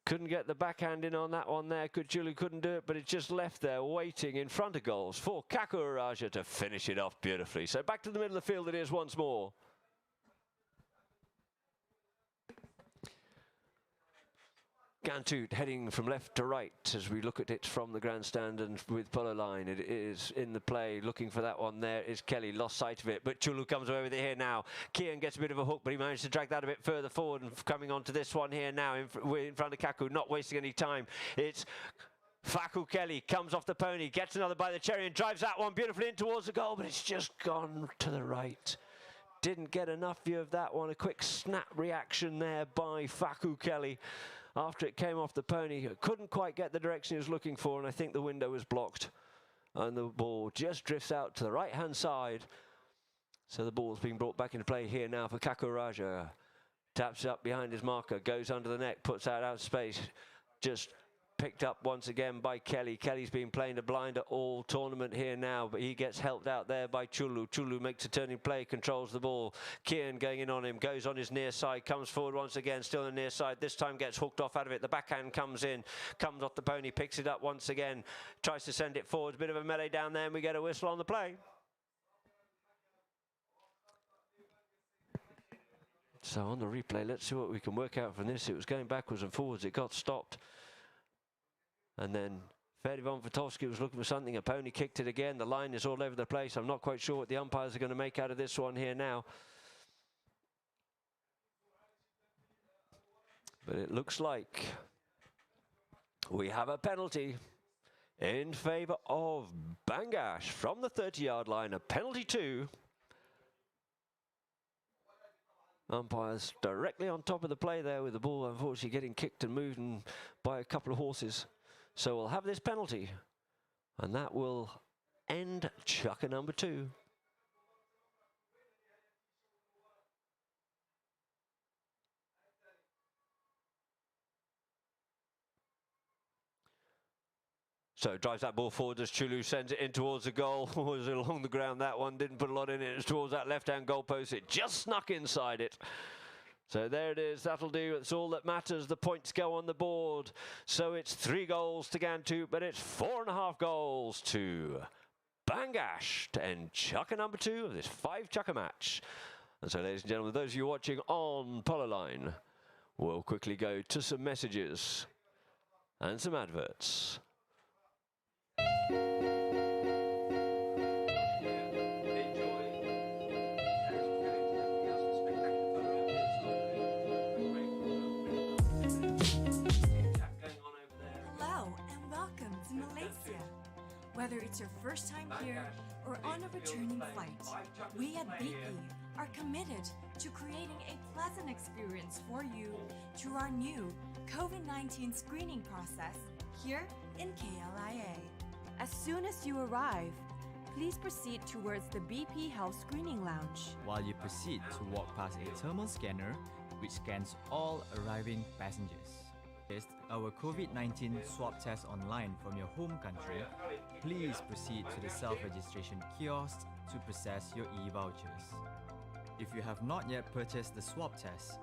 Couldn't get the backhand in on that one there. Chulu couldn't do it, but it's just left there waiting in front of goals for Kakuraja to finish it off beautifully. So back to the middle of the field it is once more. Ghantoot heading from left to right as we look at it from the grandstand and with Polo line. It is in the play, looking for that one. There is Kelly, lost sight of it, but Chulu comes away with it here now. Kian gets a bit of a hook, but he managed to drag that a bit further forward, and coming on to this one here now in front of Kaku, not wasting any time. It's Faku Kelly, comes off the pony, gets another by the cherry and drives that one beautifully in towards the goal, but it's just gone to the right. Didn't get enough view of that one. A quick snap reaction there by Faku Kelly after it came off the pony. Couldn't quite get the direction he was looking for, and I think the window was blocked. And the ball just drifts out to the right-hand side. So the ball's being brought back into play here now for Kakuraja. Taps up behind his marker, goes under the net, puts out space. Just picked up once again by Kelly. Kelly's been playing a blinder all tournament here now, but he gets helped out there by Chulu. Chulu makes a turning play, controls the ball. Kian going in on him, goes on his near side, comes forward once again, still on the near side. This time gets hooked off out of it. The backhand comes in, comes off the pony, picks it up once again, tries to send it forward. A bit of a melee down there, and we get a whistle on the play. So on the replay, let's see what we can work out from this. It was going backwards and forwards. It got stopped. And then Fedi von Vitovsky was looking for something. A pony kicked it again. The line is all over the place. I'm not quite sure what the umpires are going to make out of this one here now. But it looks like we have a penalty in favour of Bangash from the 30-yard line. A penalty 2. Umpires directly on top of the play there with the ball unfortunately getting kicked and moved by a couple of horses. So we'll have this penalty, and that will end chucker number 2. So drives that ball forward as Chulu sends it in towards the goal. Was along the ground, that one. Didn't put a lot in it. It's towards that left-hand goal post. It just snuck inside it. So there it is, that'll do, it's all that matters, the points go on the board. So it's 3 goals to Ghantoot, but it's 4.5 goals to Bangash to end chucker number 2 of this 5-chucker match. And so ladies and gentlemen, those of you watching on Polo Line, we'll quickly go to some messages and some adverts. Whether it's your first time here or on a returning flight, we at BP are committed to creating a pleasant experience for you through our new COVID-19 screening process here in KLIA. As soon as you arrive, please proceed towards the BP Health Screening Lounge. While you proceed to walk past a thermal scanner which scans all arriving passengers. Our COVID-19 swab test online from your home country, please proceed to the self-registration kiosk to process your e-vouchers. If you have not yet purchased the swab test,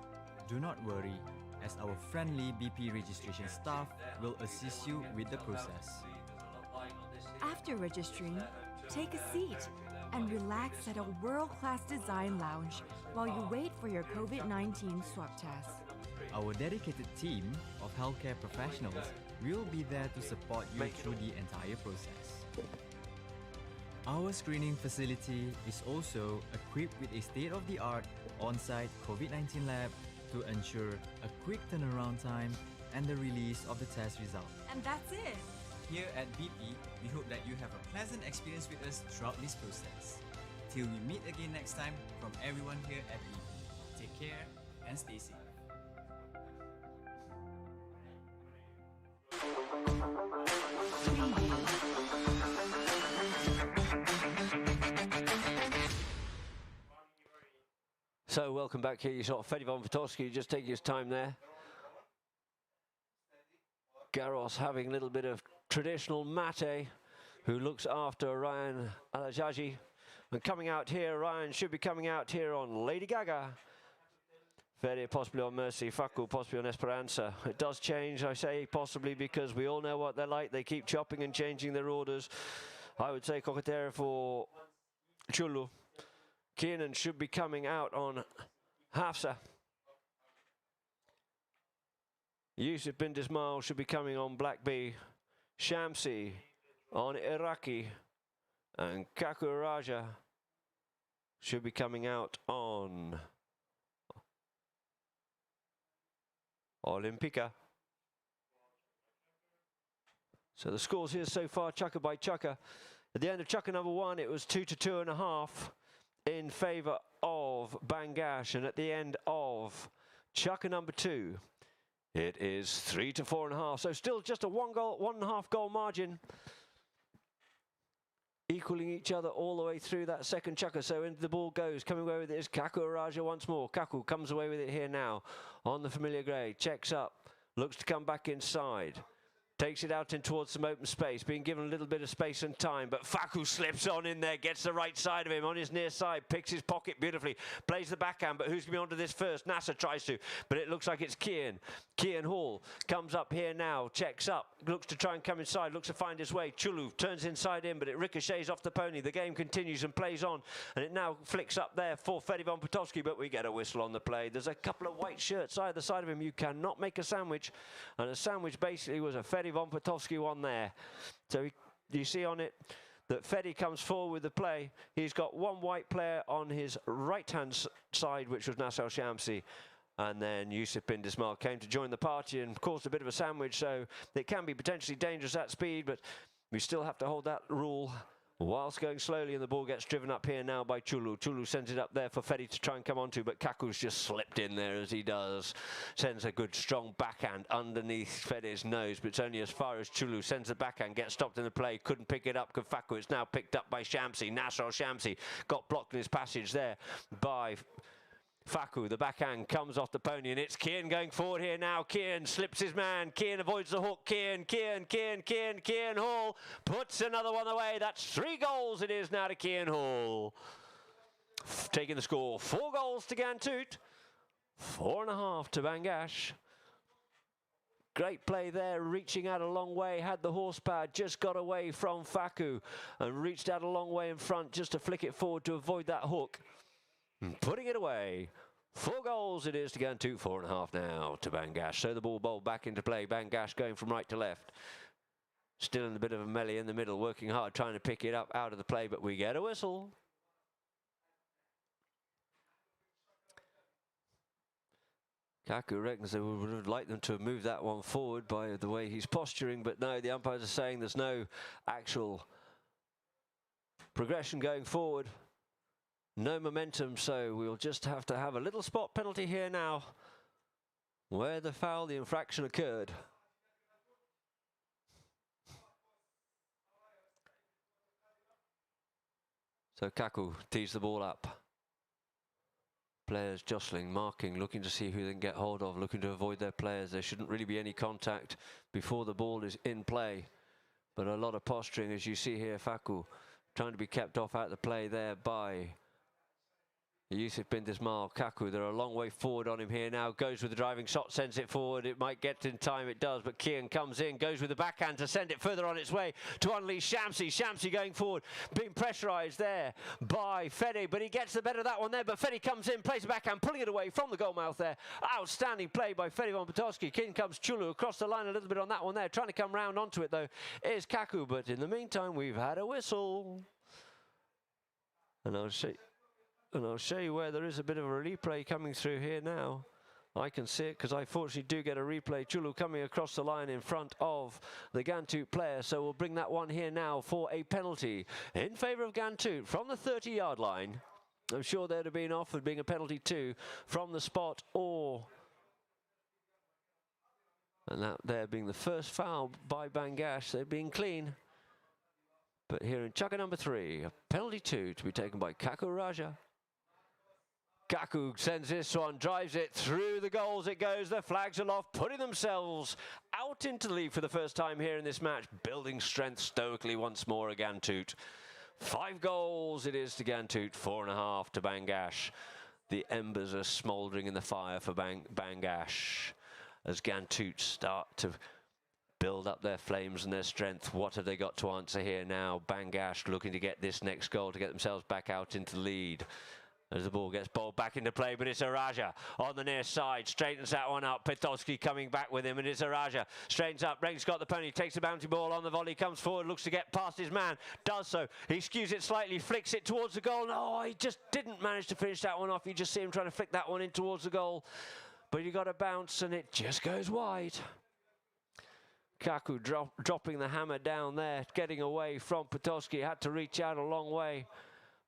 do not worry, as our friendly BP registration staff will assist you with the process. After registering, take a seat and relax at a world-class design lounge while you wait for your COVID-19 swab test. Our dedicated team of healthcare professionals will be there to support you through the entire process. Our screening facility is also equipped with a state-of-the-art on-site COVID-19 lab to ensure a quick turnaround time and the release of the test result. And that's it. Here at BP, we hope that you have a pleasant experience with us throughout this process. Till we meet again next time, from everyone here at BP, take care and stay safe. So welcome back here. You saw Fedi von Potowski just taking his time there. Garros having a little bit of traditional mate, who looks after Ryan Alajaji. And coming out here, Ryan should be coming out here on Lady Gaga. Fedi possibly on Mercy, Facu possibly on Esperanza. It does change, I say possibly, because we all know what they're like. They keep chopping and changing their orders. I would say Cockatera for Chulu. Kiernan should be coming out on Hafsa. Yusuf bin Dismal should be coming on Black Bee. Shamsi on Iraqi. And Kaku Raja should be coming out on Olympica. So the scores here so far, Chukka by Chukka. At the end of Chukka number 1, it was 2 to 2.5 in favour of Bangash. And at the end of Chukka number 2, it is 3 to 4.5. So still just a 1.5 goal margin, equaling each other all the way through that second Chukka. So into the ball goes, coming away with it is Kaku Raja once more. Kaku comes away with it here now on the familiar grey, checks up, looks to come back inside. Takes it out in towards some open space, being given a little bit of space and time, but Facu slips on in there, gets the right side of him on his near side, picks his pocket beautifully, plays the backhand, but who's going to be onto this first? Nasser tries to, but it looks like it's Kian. Kian Hall comes up here now, checks up, looks to try and come inside, looks to find his way. Chulu turns inside in, but it ricochets off the pony. The game continues and plays on, and it now flicks up there for Fedi von Potowski, but we get a whistle on the play. There's a couple of white shirts either side of him. You cannot make a sandwich, and a sandwich basically was a Fedi von Potowski one there. So you see on it that Fedi comes forward with the play. He's got one white player on his right-hand side, which was Nassau Shamsi. And then Yusuf bin Dismal came to join the party and caused a bit of a sandwich. So it can be potentially dangerous at speed, but we still have to hold that rule whilst going slowly, and the ball gets driven up here now by Chulu. Chulu sends it up there for Fedi to try and come onto, but Kaku's just slipped in there as he does. Sends a good strong backhand underneath Fedi's nose, but it's only as far as Chulu sends the backhand, gets stopped in the play, couldn't pick it up. Faku, it's now picked up by Shamsi. Nasser Shamsi got blocked in his passage there by Faku. The backhand comes off the pony, and it's Kian going forward here now. Kian slips his man. Kian avoids the hook. Kian Hall puts another one away. That's 3 goals it is now to Kian Hall. Taking the score, 4 goals to Ghantoot, 4.5 to Bangash. Great play there, reaching out a long way, had the horsepower, just got away from Faku and reached out a long way in front just to flick it forward to avoid that hook. Putting it away. 4 goals it is to Ghantoot, 4.5 now to Bangash. So the ball bowled back into play. Bangash going from right to left. Still in a bit of a melee in the middle, working hard, trying to pick it up out of the play, but we get a whistle. Kaku reckons they would have liked them to have moved that one forward by the way he's posturing, but no, the umpires are saying there's no actual progression going forward. No momentum, so we'll just have to have a little spot penalty here now where the foul, the infraction occurred. So Kaku tees the ball up. Players jostling, marking, looking to see who they can get hold of, looking to avoid their players. There shouldn't really be any contact before the ball is in play, but a lot of posturing, as you see here. Faku trying to be kept off out of the play there by Yusuf bin Dismal. Kaku, they're a long way forward on him here now. Goes with the driving shot, sends it forward. It might get in time, it does, but Kian comes in, goes with the backhand to send it further on its way to unleash Shamsi. Shamsi going forward, being pressurised there by Fedi, but he gets the better of that one there. But Fedi comes in, plays the backhand, pulling it away from the goal mouth there. Outstanding play by Fedi von Potowski. In comes Chulu across the line a little bit on that one there. Trying to come round onto it though is Kaku, but in the meantime we've had a whistle. And I'll show you where there is a bit of a replay coming through here now. I can see it because I fortunately do get a replay. Chulu coming across the line in front of the Ghantoot player. So we'll bring that one here now for a penalty in favour of Ghantoot from the 30-yard line. I'm sure they'd have been offered being a penalty too from the spot, or... And that there being the first foul by Bangash. They've been clean. But here in chukka number 3, a penalty 2 to be taken by Kaku Raja. Kaku sends this one, drives it through the goals. It goes, the flags aloft, putting themselves out into the lead for the first time here in this match. Building strength stoically once more at Ghantoot. 5 goals it is to Ghantoot, 4.5 to Bangash. The embers are smouldering in the fire for Bangash as Ghantoot start to build up their flames and their strength. What have they got to answer here now? Bangash looking to get this next goal to get themselves back out into the lead. As the ball gets bowled back into play, but it's Araja on the near side, straightens that one up. Pitowski coming back with him, and it's Araja. Straightens up, Regn's got the pony, takes the bounty ball on the volley, comes forward, looks to get past his man, does so. He skews it slightly, flicks it towards the goal. No, he just didn't manage to finish that one off. You just see him trying to flick that one in towards the goal. But you got a bounce, and it just goes wide. Kaku dropping the hammer down there, getting away from Pitowski. Had to reach out a long way,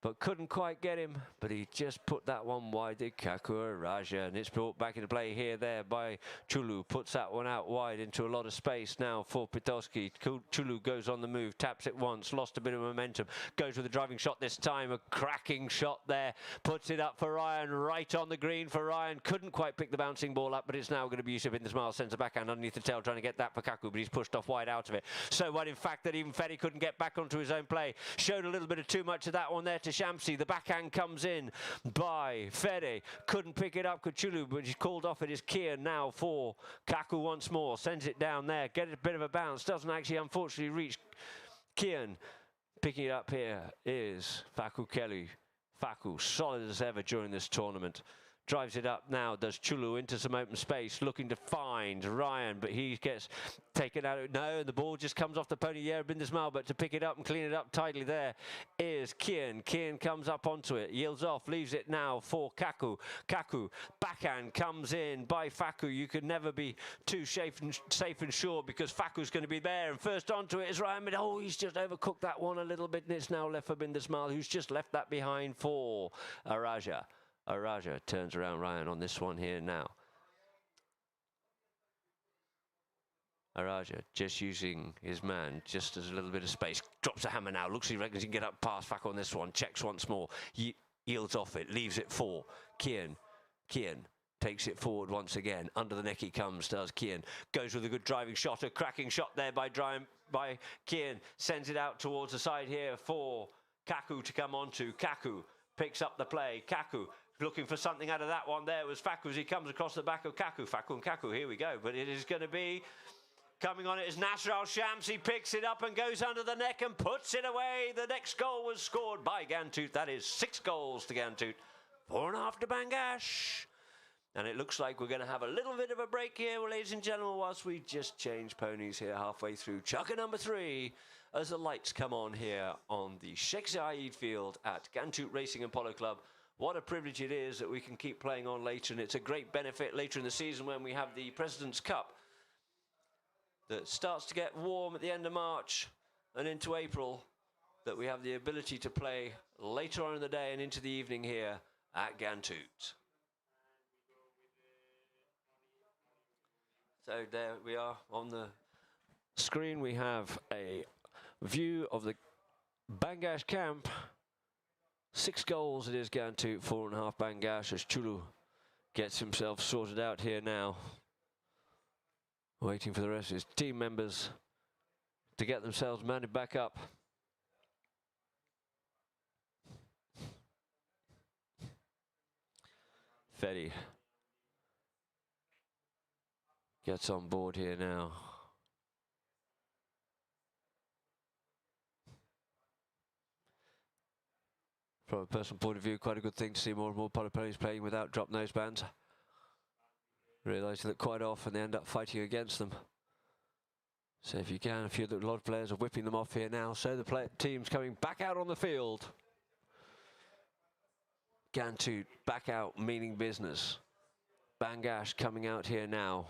but couldn't quite get him. But he just put that one wide, did Kaku Raja, and it's brought back into play here, there by Chulu. Puts that one out wide into a lot of space now for Pitowski. Chulu goes on the move, taps it once, lost a bit of momentum, goes with a driving shot this time, a cracking shot there, puts it up for Ryan, right on the green for Ryan. Couldn't quite pick the bouncing ball up, but it's now going to be Yusuf in the smile, sends a backhand underneath the tail, trying to get that for Kaku, but he's pushed off wide out of it. So wide, in fact, that even Fetty couldn't get back onto his own play. Showed a little bit of too much of that one there to Shamsi. The backhand comes in by Fede. Couldn't pick it up, Kuchulu, but he's called off. It is Kian now for Kaku once more. Sends it down there. Get a bit of a bounce. Doesn't actually, unfortunately, reach Kian. Picking it up here is Faku Kelly. Faku, solid as ever during this tournament. Drives it up now, does Chulu into some open space, looking to find Ryan, but he gets taken out. No, the ball just comes off the pony. Yeah, Bindismal, but to pick it up and clean it up tidily there is Kian. Kian comes up onto it, yields off, leaves it now for Kaku. Kaku, backhand comes in by Faku. You could never be too safe and sure because Faku's going to be there. And first onto it is Ryan, but oh, he's just overcooked that one a little bit, and it's now left for Bindismal, who's just left that behind for Araja. Araja turns around Ryan on this one here now. Araja just using his man just as a little bit of space. Drops a hammer now. Looks like he reckons he can get up past back on this one. Checks once more. Yields off it. Leaves it for Kian. Kian takes it forward once again. Under the neck he comes, does Kian. Goes with a good driving shot. A cracking shot there by Kian. Sends it out towards the side here for Kaku to come onto. Kaku picks up the play. Kaku looking for something out of that one. There was Faku as he comes across the back of Kaku. Faku and Kaku, here we go. But it is going to be coming on it is Nasser Al-Shams. He picks it up and goes under the neck and puts it away. The next goal was scored by Ghantoot. That is 6 goals to Ghantoot. 4.5 to Bangash. And it looks like we're going to have a little bit of a break here, ladies and gentlemen, whilst we just change ponies here halfway through chukka number 3 as the lights come on here on the Sheikh Zayed field at Ghantoot Racing and Polo Club. What a privilege it is that we can keep playing on later, and it's a great benefit later in the season when we have the President's Cup that starts to get warm at the end of March and into April, that we have the ability to play later on in the day and into the evening here at Ghantoot. So there we are on the screen. We have a view of the Bangash camp. 6 goals it is Ghantoot, 4.5 Bangash as Chulu gets himself sorted out here now. Waiting for the rest of his team members to get themselves mounted back up. Fetty gets on board here now. From a personal point of view, quite a good thing to see more and more polo players playing without drop nosebands. Realising that quite often they end up fighting against them. So if you can, a lot of players are whipping them off here now. So the team's coming back out on the field. Ghantoot back out, meaning business. Bangash coming out here now.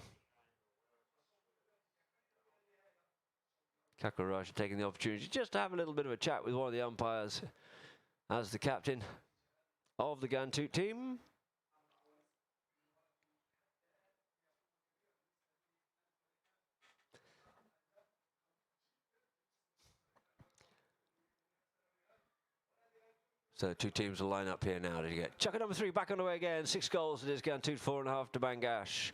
Kakuraj taking the opportunity just to have a little bit of a chat with one of the umpires as the captain of the Ghantoot team. So two teams will line up here now to get chucker number 3 back on the way again. 6 goals. It is Ghantoot, 4.5 to Bangash.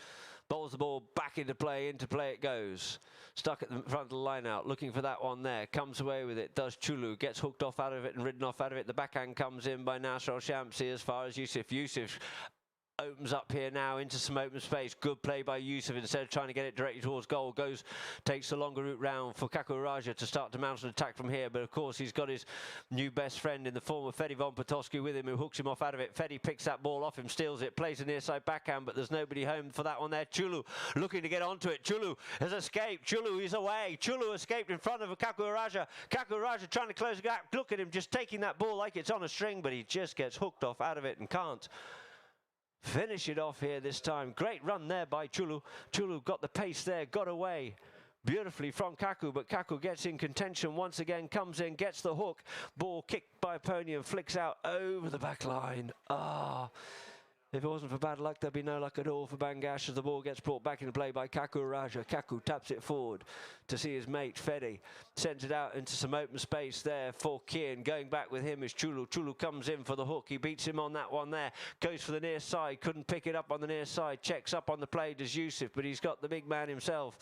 Bowls the ball back into play it goes. Stuck at the front of the line out, looking for that one there. Comes away with it, does Chulu. Gets hooked off out of it and ridden off out of it. The backhand comes in by Nasser Al-Shamsi as far as Yusuf. Yusuf opens up here now into some open space. Good play by Yusuf. Instead of trying to get it directly towards goal, takes the longer route round for Kakuraj to start to mount an attack from here. But of course, he's got his new best friend in the form of Fedi von Potosky with him, who hooks him off out of it. Fedi picks that ball off him, steals it, plays a near side backhand, but there's nobody home for that one there. Chulu looking to get onto it. Chulu has escaped. Chulu is away. Chulu escaped in front of Kakuraj. Kakuraj trying to close the gap. Look at him just taking that ball like it's on a string, but he just gets hooked off out of it and can't finish it off here this time. Great run there by Chulu. Chulu got the pace there, got away beautifully from Kaku, but Kaku gets in contention once again, comes in, gets the hook. Ball kicked by Pony and flicks out over the back line. If it wasn't for bad luck, there'd be no luck at all for Bangash as the ball gets brought back into play by Kaku Raja. Kaku taps it forward to see his mate Fedi. Sends it out into some open space there for Kian. Going back with him is Chulu. Chulu comes in for the hook. He beats him on that one there. Goes for the near side. Couldn't pick it up on the near side. Checks up on the play, does Yusuf, but he's got the big man himself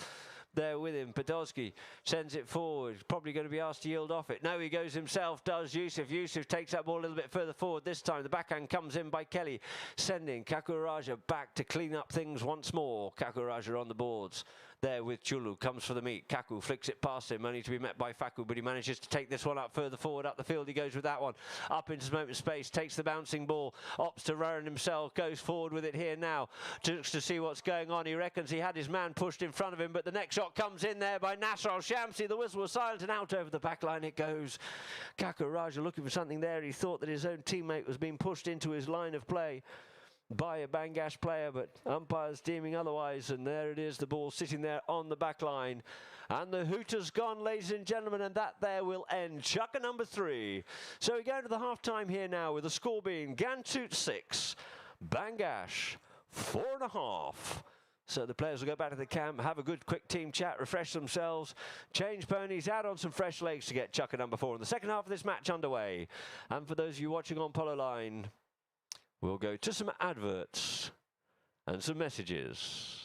there with him. Podolski sends it forward. Probably going to be asked to yield off it. No, he goes himself, does Yusuf. Yusuf takes that ball a little bit further forward this time. The backhand comes in by Kelly, sending Kakuraja back to clean up things once more. Kakuraja on the boards there with Chulu. Comes for the meet. Kaku flicks it past him, only to be met by Faku, but he manages to take this one up further forward up the field. He goes with that one. Up into some open space, takes the bouncing ball, opts to run himself, goes forward with it here now, just to see what's going on. He reckons he had his man pushed in front of him, but the next shot comes in there by Nasser Al-Shamsi. The whistle was silent and out over the back line it goes. Kakuraja looking for something there. He thought that his own teammate was being pushed into his line of play by a Bangash player, but umpires deeming otherwise, and there it is, the ball sitting there on the back line. And the hooter's gone, ladies and gentlemen, and that there will end chucker number 3. So we go to the half-time here now with the score being Ghantoot 6, Bangash 4.5. So the players will go back to the camp, have a good quick team chat, refresh themselves, change ponies, add on some fresh legs to get chucker number 4 in the second half of this match underway. And for those of you watching on Polo Line, we'll go to some adverts and some messages.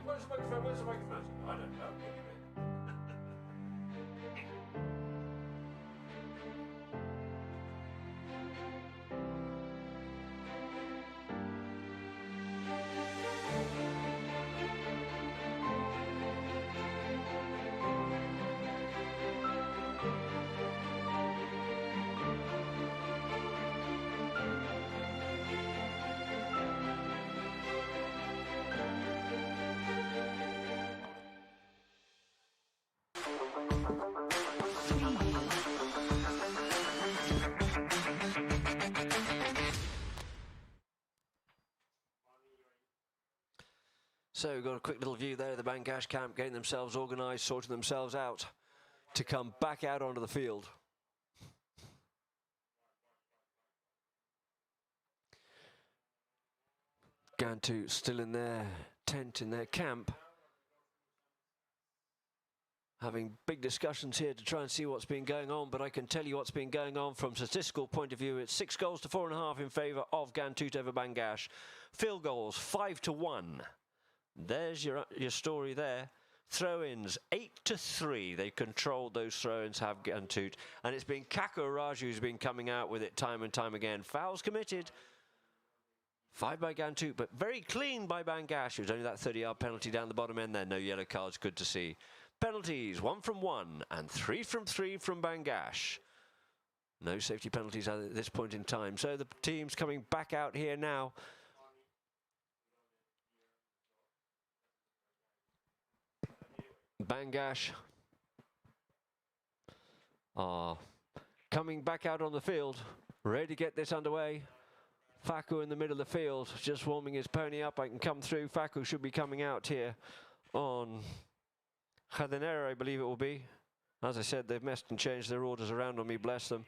Where's the microphone? Where's the microphone? I don't know. So we've got a quick little view there of the Bangash camp, getting themselves organised, sorting themselves out to come back out onto the field. Ghantoot still in their tent, in their camp, having big discussions here to try and see what's been going on, but I can tell you what's been going on from statistical point of view. It's 6 goals to 4.5 in favour of Ghantoot over Bangash. Field goals 5-1. There's your story there. Throw-ins 8-3. They controlled those throw-ins, have Ghantoot, and it's been Kaku Raju who's been coming out with it time and time again. Fouls committed. 5 by Ghantoot, but very clean by Bangash. It was only that 30-yard penalty down the bottom end there. No yellow cards, good to see. Penalties, 1 from 1 and 3 from 3 from Bangash. No safety penalties at this point in time. So the team's coming back out here now. Bangash are coming back out on the field, ready to get this underway. Faku in the middle of the field, just warming his pony up. I can come through. Faku should be coming out here on Khadanera, I believe it will be. As I said, they've messed and changed their orders around on me, bless them.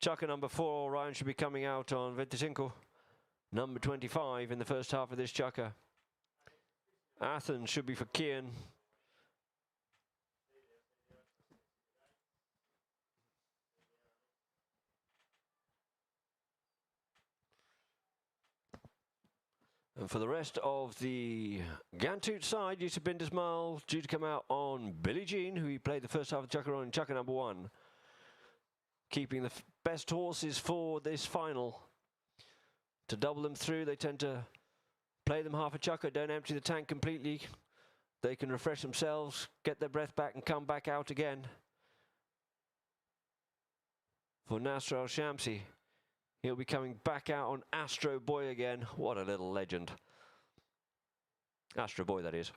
Chukka number 4, Ryan should be coming out on Venticinco. Number 25 in the first half of this Chukka. Athens should be for Kian. And for the rest of the Ghantoot side, Yusuf bin Dismal due to come out on Billie Jean, who he played the first half of the Chukka on in Chukka number 1. Keeping the best horses for this final. To double them through, they tend to play them half a Chukka, don't empty the tank completely. They can refresh themselves, get their breath back and come back out again. For Nasser Al-Shamsi. He'll be coming back out on Astro Boy again. What a little legend. Astro Boy, that is.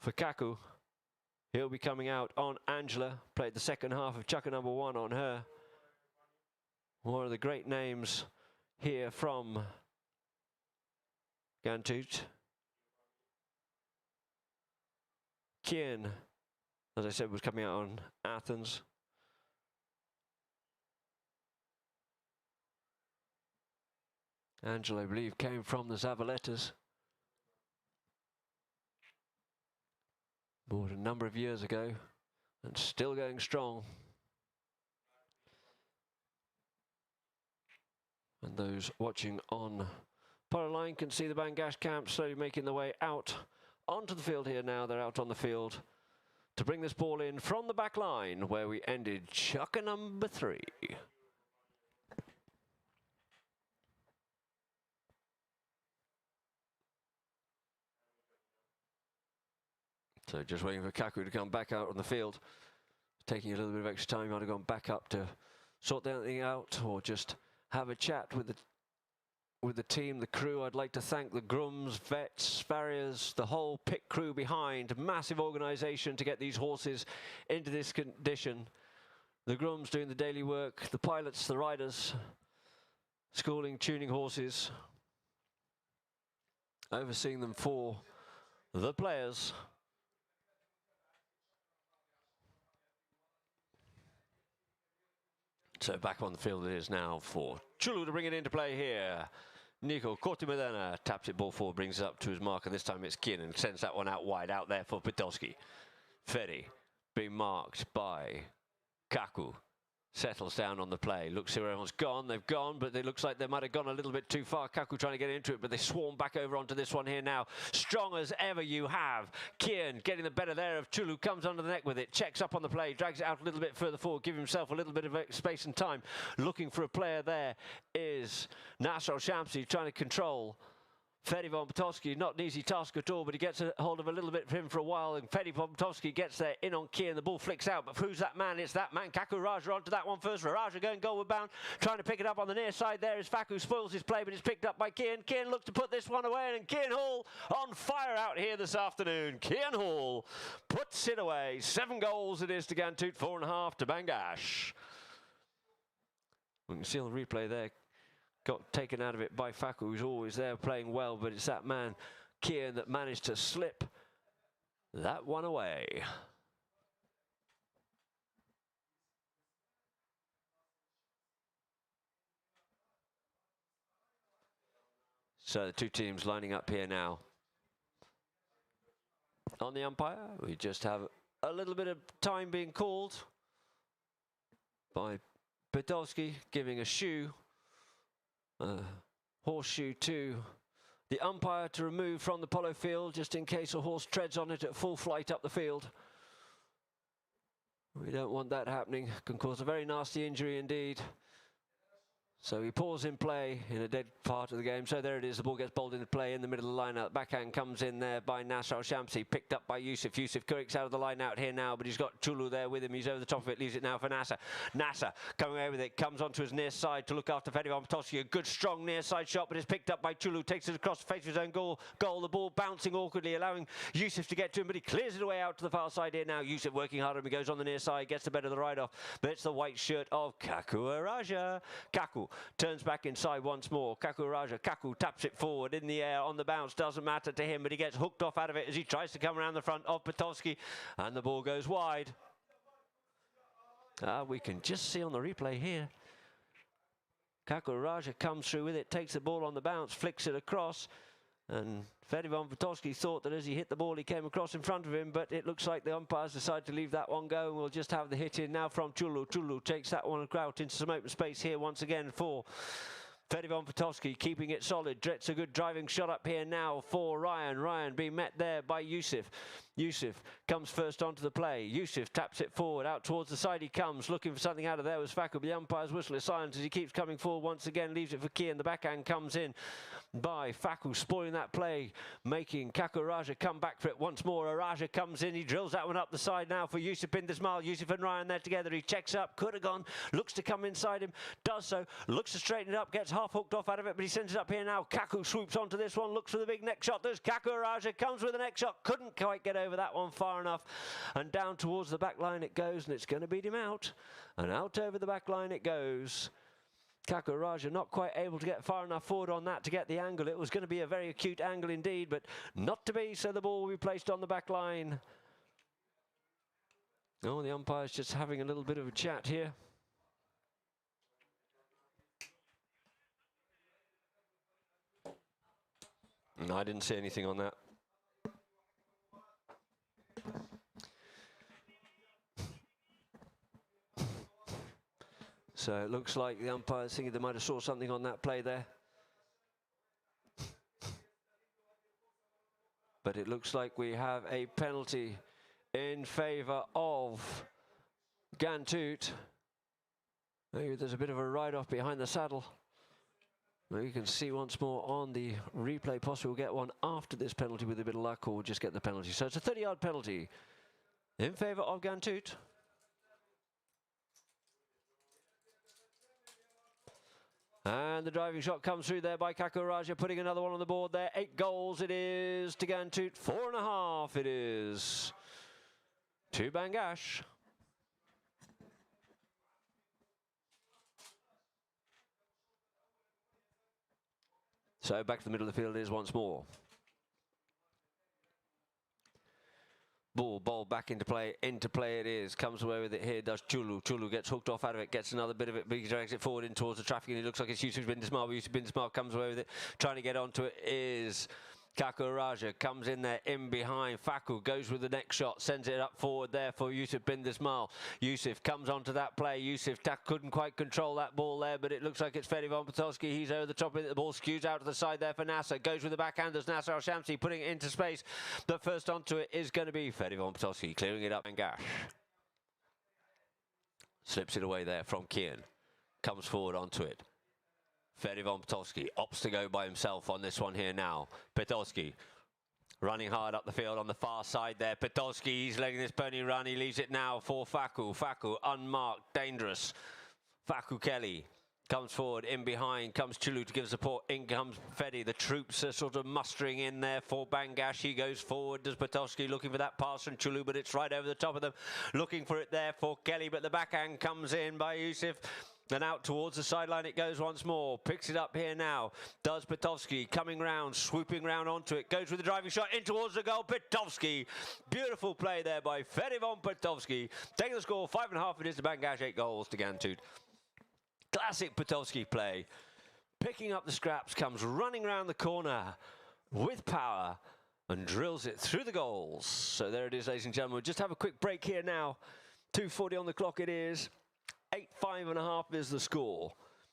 For Kaku, he'll be coming out on Angela. Played the second half of Chukka number 1 on her. One of the great names here from Ghantoot. Kian, as I said, was coming out on Athens. Angela, I believe, came from the Zavalettas. Bought a number of years ago and still going strong. And those watching on Polo line can see the Bangash camp slowly making their way out onto the field here now. They're out on the field to bring this ball in from the back line where we ended Chukka number 3. So just waiting for Kaku to come back out on the field. Taking a little bit of extra time, might have gone back up to sort that thing out or just have a chat with the team, the crew. I'd like to thank the grooms, vets, farriers, the whole pit crew behind. Massive organisation to get these horses into this condition. The grooms doing the daily work, the pilots, the riders, schooling, tuning horses, overseeing them for the players. So back on the field it is now for Chulu to bring it into play here. Nico Kortimedena taps it ball forward, brings it up to his marker. This time it's Kien and sends that one out wide out there for Pitowski. Ferry being marked by Kaku. Settles down on the play. Looks here, everyone's gone. They've gone, but it looks like they might have gone a little bit too far. Kaku trying to get into it, but they swarm back over onto this one here now. Strong as ever you have. Kian getting the better there of Chulu. Comes under the neck with it. Checks up on the play. Drags it out a little bit further forward. Give himself a little bit of space and time. Looking for a player there is Nasser Al-Shamsi trying to control Fedi von Potowski, not an easy task at all, but he gets a hold of a little bit for him for a while, and Fedi von Potowski gets there in on Kian, the ball flicks out, but who's that man? It's that man, Kaku Raja onto that one first. Raja going goalward bound, trying to pick it up on the near side there is Faku, spoils his play, but it's picked up by Kian. Kian looks to put this one away, and Kian Hall on fire out here this afternoon. Kian Hall puts it away. 7 goals it is to Ghantoot, 4.5 to Bangash. We can see on the replay there, got taken out of it by Faku, who's always there playing well, but it's that man, Kian, that managed to slip that one away. So the two teams lining up here now. On the umpire, we just have a little bit of time being called by Podolski, giving a shoe. Horseshoe to the umpire to remove from the polo field, just in case a horse treads on it at full flight up the field. We don't want that happening. Can cause a very nasty injury indeed. So he paused in play in a dead part of the game. So there it is. The ball gets bowled into play in the middle of the line-out. Backhand comes in there by Nasser Al-Shamsi. Picked up by Yusuf. Yusuf Kurik's out of the line-out here now, but he's got Chulu there with him. He's over the top of it. Leaves it now for Nasser. Nasser coming away with it. Comes onto his near side to look after Fedivan Petoski. A good, strong near side shot, but it's picked up by Chulu. Takes it across the face of his own goal. The ball bouncing awkwardly, allowing Yusuf to get to him, but he clears it away out to the far side here now. Yusuf working hard, and he goes on the near side. Gets the better of the ride-off, but it's the white shirt of Kaku Araja. Kaku turns back inside once more. Kaku Raja. Kaku taps it forward in the air on the bounce. Doesn't matter to him, but he gets hooked off out of it as he tries to come around the front of Petoski, and the ball goes wide. We can just see on the replay here. Kaku Raja comes through with it, takes the ball on the bounce, flicks it across, and Fedivan Petoski thought that as he hit the ball, he came across in front of him, but it looks like the umpires decided to leave that one go, and we'll just have the hit in now from Chulu. Chulu takes that one out into some open space here once again for Fedivan Petoski, keeping it solid. Gets a good driving shot up here now for Ryan. Ryan being met there by Yusuf. Yusuf comes first onto the play. Yusuf taps it forward. Out towards the side he comes. Looking for something out of there was Faku, but the umpire's whistle is silent as he keeps coming forward once again. Leaves it for Kian. The backhand comes in by Faku, spoiling that play, making Kaku Raja come back for it once more. Araja comes in. He drills that one up the side now for Yusuf bin Dismal. Yusuf and Ryan there together. He checks up. Could have gone. Looks to come inside him. Does so. Looks to straighten it up. Gets half hooked off out of it, but he sends it up here now. Kaku swoops onto this one. Looks for the big neck shot. There's Kaku Raja. Comes with the neck shot. Couldn't quite get over that one far enough, and down towards the back line it goes, and it's going to beat him out, and out over the back line it goes. Kaku Raja not quite able to get far enough forward on that to get the angle. It was going to be a very acute angle indeed, but not to be, so the ball will be placed on the back line. Oh, the umpire's just having a little bit of a chat here. No, I didn't see anything on that. So it looks like the umpire's thinking they might have saw something on that play there. But it looks like we have a penalty in favour of Ghantoot. Maybe there's a bit of a ride-off behind the saddle. You can see once more on the replay, possibly we'll get one after this penalty with a bit of luck, or we'll just get the penalty. So it's a 30-yard penalty in favour of Ghantoot. And the driving shot comes through there by Kaku Raja, putting another one on the board there. 8 goals it is to Ghantoot, 4.5 it is to Bangash. So back to the middle of the field it is once more. Ball bowled back into play it is. Comes away with it here, does Chulu. Chulu gets hooked off out of it, gets another bit of it, but he drags it forward in towards the traffic, and it looks like it's Yusuf bin Dismal. Yusuf bin Dismal comes away with it. Trying to get onto it is Kaku Raja. Comes in there, in behind. Faku goes with the next shot, sends it up forward there for Yusuf bin Dismal. Yusuf comes onto that play. Yusuf couldn't quite control that ball there, but it looks like it's Fedivan Petoski. He's over the top of it. The ball skews out to the side there for Nasser. Goes with the backhanders. Nasser Al-Shamsi putting it into space. The first onto it is going to be Fedivan Petoski, clearing it up. Bangash slips it away there from Kian. Comes forward onto it. Fedivan Petoski opts to go by himself on this one here now. Petoski running hard up the field on the far side there. Petoski, he's letting this pony run. He leaves it now for Faku. Faku, unmarked, dangerous. Faku Kelly comes forward, in behind comes Chulu to give support. In comes Fedi. The troops are sort of mustering in there for Bangash. He goes forward. Does Petoski looking for that pass from Chulu, but it's right over the top of them. Looking for it there for Kelly, but the backhand comes in by Yusuf. Then out towards the sideline it goes once more. Picks it up here now. Does Petoski, coming round, swooping round onto it. Goes with the driving shot in towards the goal. Petoski. Beautiful play there by Fedivan Petoski. Taking the score, 5.5 it is to Bangash, 8 goals to Ghantoot. Classic Petoski play. Picking up the scraps, comes running round the corner with power and drills it through the goals. So there it is, ladies and gentlemen. We'll just have a quick break here now. 2:40 on the clock it is. 8-5.5 is the score.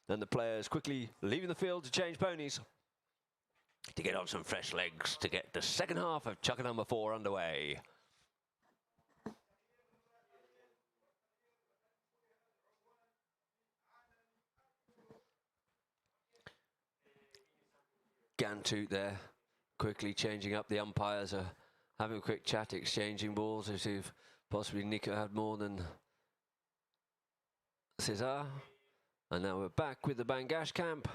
And the players quickly leaving the field to change ponies. to get on some fresh legs to get the second half of Chukka number 4 underway. Ghantoot there, quickly changing up. The umpires are having a quick chat, exchanging balls to see if possibly Nico had more than Cesar. And now we're back with the Bangash camp.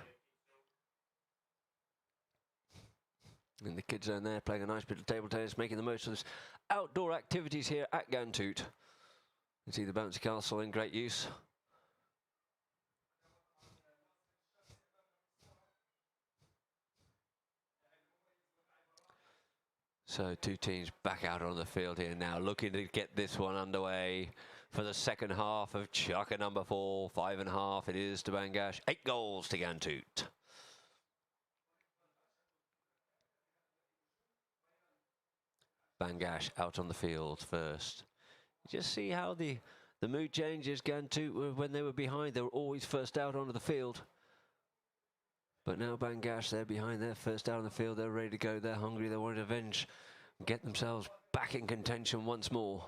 And the kids are in there playing a nice bit of table tennis, making the most of this outdoor activities here at Ghantoot. You can see the bouncy castle in great use. So two teams back out on the field here now, looking to get this one underway for the second half of Chukka number 4. 5.5 it is to Bangash. 8 goals to Ghantoot. Bangash out on the field first. Just see how the mood changes. Ghantoot, when they were behind, they were always first out onto the field. But now Bangash, they're behind, they're first out on the field, they're ready to go, they're hungry, they want to avenge, get themselves back in contention once more.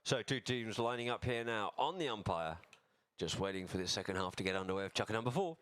So two teams lining up here now on the umpire. Just waiting for the second half to get underway of Chukka number 4.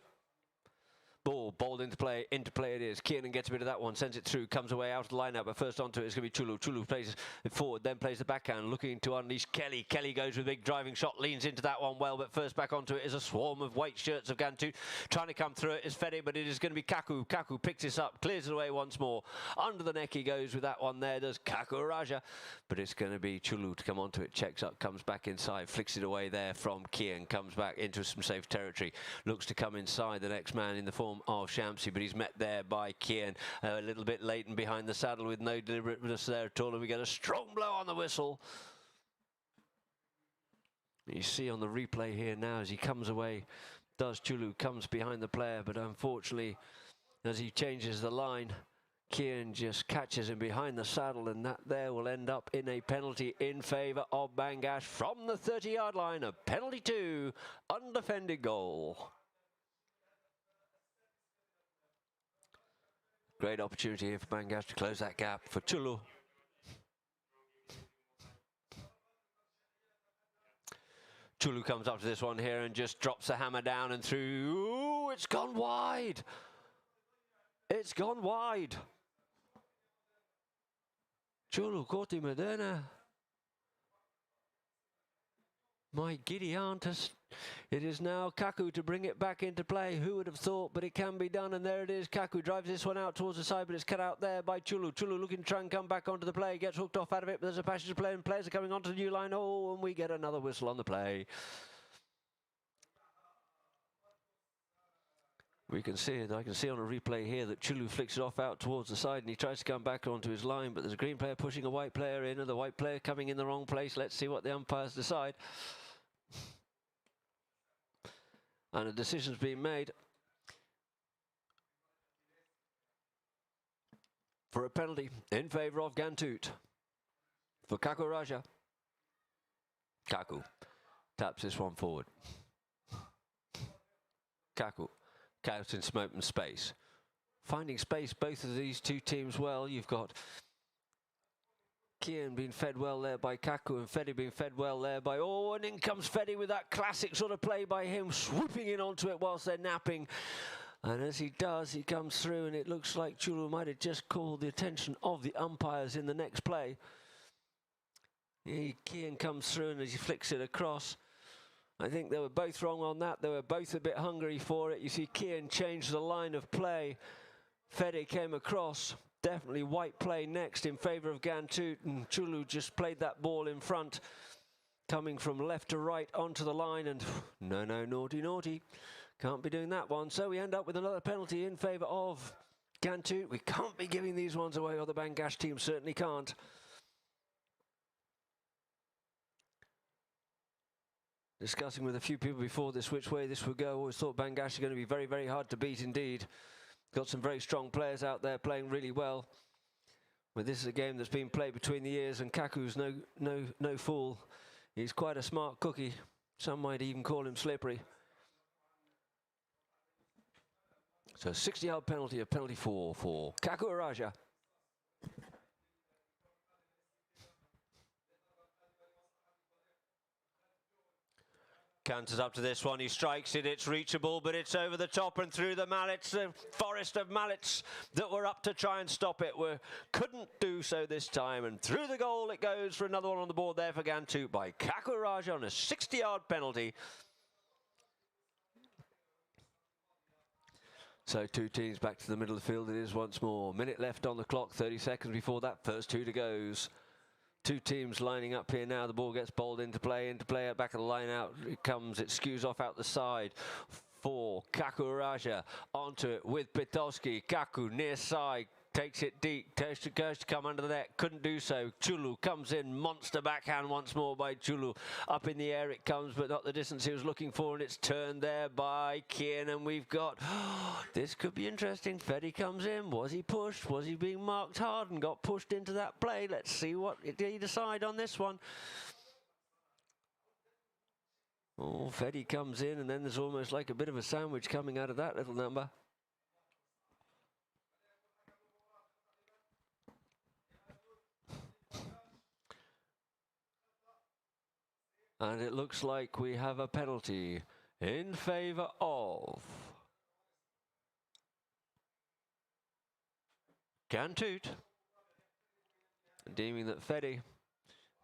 Ball bowled into play it is. Kiernan gets a bit of that one, sends it through, comes away out of the lineup, but first onto it is going to be Chulu. Chulu plays it forward, then plays the backhand, looking to unleash Kelly. Kelly goes with a big driving shot, leans into that one well, but first back onto it is a swarm of white shirts of Ghantoot. Trying to come through it is Fede, but it is going to be Kaku. Kaku picks this up, clears it away once more. Under the neck he goes with that one there, does Kaku Raja. But it's going to be Chulu to come onto it, checks up, comes back inside, flicks it away there from Kian, comes back into some safe territory, looks to come inside the next man in the form of Shamsi, but he's met there by Kian, a little bit late and behind the saddle with no deliberateness there at all, and we get a strong blow on the whistle. You see on the replay here now as he comes away, does Chulu, comes behind the player, but unfortunately as he changes the line, Kian just catches him behind the saddle, and that there will end up in a penalty in favour of Bangash from the 30-yard line. A penalty 2, undefended goal. Great opportunity here for Bangash to close that gap for Chulu. Chulu comes up to this one here and just drops the hammer down and through. Ooh, it's gone wide. It's gone wide. Chulu Koti Medina. My giddy aunt has. It is now Kaku to bring it back into play. Who would have thought, but it can be done, and there it is. Kaku drives this one out towards the side, but it's cut out there by Chulu. Chulu looking to try and come back onto the play, gets hooked off out of it, but there's a passage to play, and players are coming onto the new line. Oh, and we get another whistle on the play. We can see it. I can see on a replay here that Chulu flicks it off out towards the side, and he tries to come back onto his line, but there's a green player pushing a white player in, and the white player coming in the wrong place. Let's see what the umpires decide. And a decision's being made for a penalty in favour of Ghantoot for Kaku Raja. Kaku taps this one forward. Kaku out in smoke and space. Finding space, both of these two teams well. You've got Kian being fed well there by Kaku, and Fede being fed well there by... Oh, and in comes Fede with that classic sort of play by him, swooping in onto it whilst they're napping. And as he does, he comes through, and it looks like Chulu might have just called the attention of the umpires in the next play. Kian comes through, and as he flicks it across, I think they were both wrong on that. They were both a bit hungry for it. You see Kian changed the line of play. Fede came across. Definitely white play next in favour of Ghantoot, and Chulu just played that ball in front, coming from left to right onto the line, and no, naughty, naughty. Can't be doing that one. So we end up with another penalty in favour of Ghantoot. We can't be giving these ones away, or the Bangash team certainly can't. discussing with a few people before this which way this would go. Always thought Bangash is going to be very, very hard to beat indeed. Got some very strong players out there playing really well. But this is a game that's been played between the ears, and Kaku's no fool. He's quite a smart cookie. Some might even call him slippery. So 60-yard penalty, a penalty for Kaku Araja. Canters up to this one, he strikes it, it's reachable, but it's over the top and through the mallets, the forest of mallets that were up to try and stop it, couldn't do so this time, and through the goal it goes for another one on the board there for Ghantoot by Kaku Araja on a 60-yard penalty. So two teams back to the middle of the field it is once more. Minute left on the clock, 30 seconds before that first two to goes. Two teams lining up here now. The ball gets bowled into play at back of the line. Out it comes. It skews off out the side for Kaku Araja. Onto it with Pitowski. Kaku near side. Takes it deep. Goes to come under the net. Couldn't do so. Chulu comes in. Monster backhand once more by Chulu. Up in the air it comes, but not the distance he was looking for. And it's turned there by Kian. And we've got... this could be interesting. Feddy comes in. Was he pushed? Was he being marked hard and got pushed into that play? Let's see what he decide on this one. Oh, Feddy comes in, and then there's almost like a bit of a sandwich coming out of that little number. And it looks like we have a penalty in favour of Ghantoot. Deeming that Feddy,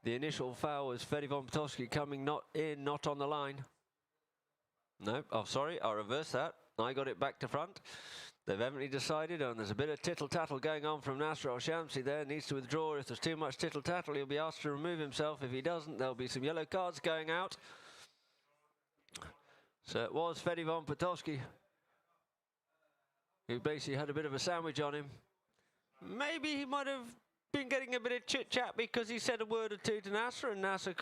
the initial foul was Feddy von Pitowski coming not on the line. No, oh sorry, I'll reverse that. I got it back to front. They've evidently decided, and there's a bit of tittle-tattle going on from Nasser Al-Shamsi there. Needs to withdraw. If there's too much tittle-tattle, he'll be asked to remove himself. If he doesn't, there'll be some yellow cards going out. So it was Feddy von Pitowski who basically had a bit of a sandwich on him. Maybe he might have been getting a bit of chit-chat because he said a word or two to Nasser, and Nasser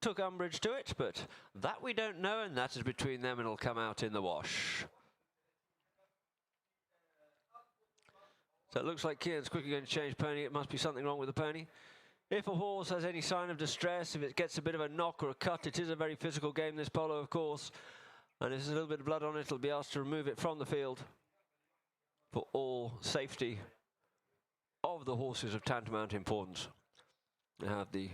took umbrage to it, but that we don't know, and that is between them, and it'll come out in the wash. So it looks like Kian's quickly going to change pony. It must be something wrong with the pony. If a horse has any sign of distress, if it gets a bit of a knock or a cut, it is a very physical game, this polo, of course. And if there's a little bit of blood on it, it'll be asked to remove it from the field for all safety of the horses of tantamount importance. We have the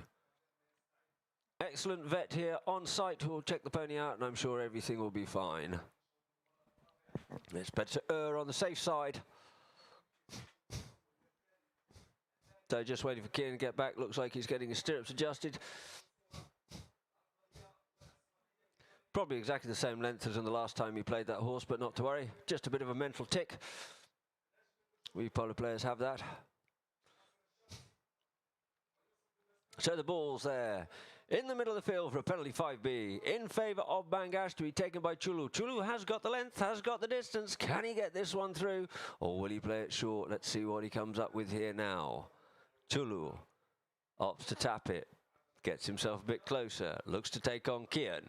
excellent vet here on site who will check the pony out, and I'm sure everything will be fine. It's better to err on the safe side. So just waiting for Kian to get back. Looks like he's getting his stirrups adjusted. Probably exactly the same length as in the last time he played that horse, but not to worry. Just a bit of a mental tick. We polo players have that. So the ball's there in the middle of the field for a penalty 5B in favour of Bangash to be taken by Chulu. Chulu has got the length, has got the distance. Can he get this one through, or will he play it short? Let's see what he comes up with here now. Chulu opts to tap it, gets himself a bit closer, looks to take on Kian,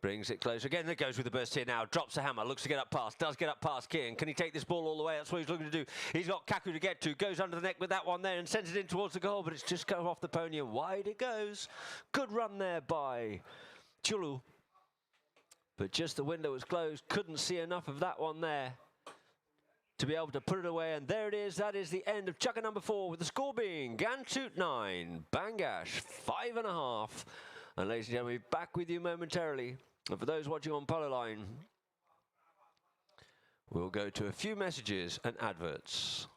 brings it closer again. There goes with the burst here now, drops the hammer, looks to get up past, does get up past Kian. Can he take this ball all the way? That's what he's looking to do. He's got Kaku to get to, goes under the neck with that one there and sends it in towards the goal, but it's just come off the pony and wide it goes. Good run there by Chulu, but just the window was closed, couldn't see enough of that one there to be able to put it away, and there it is. That is the end of chukker number 4, with the score being Ghantoot 9, Bangash 5.5. And ladies and gentlemen, we'll be back with you momentarily. And for those watching on Polo Line, we'll go to a few messages and adverts.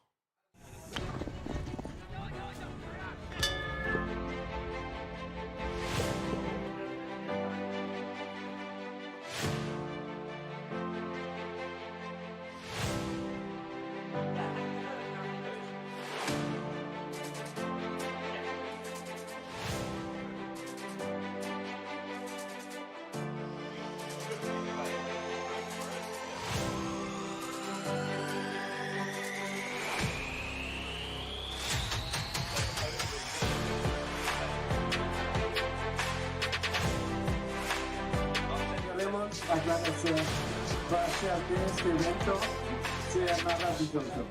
agradecer bastante este evento, sea maravilloso.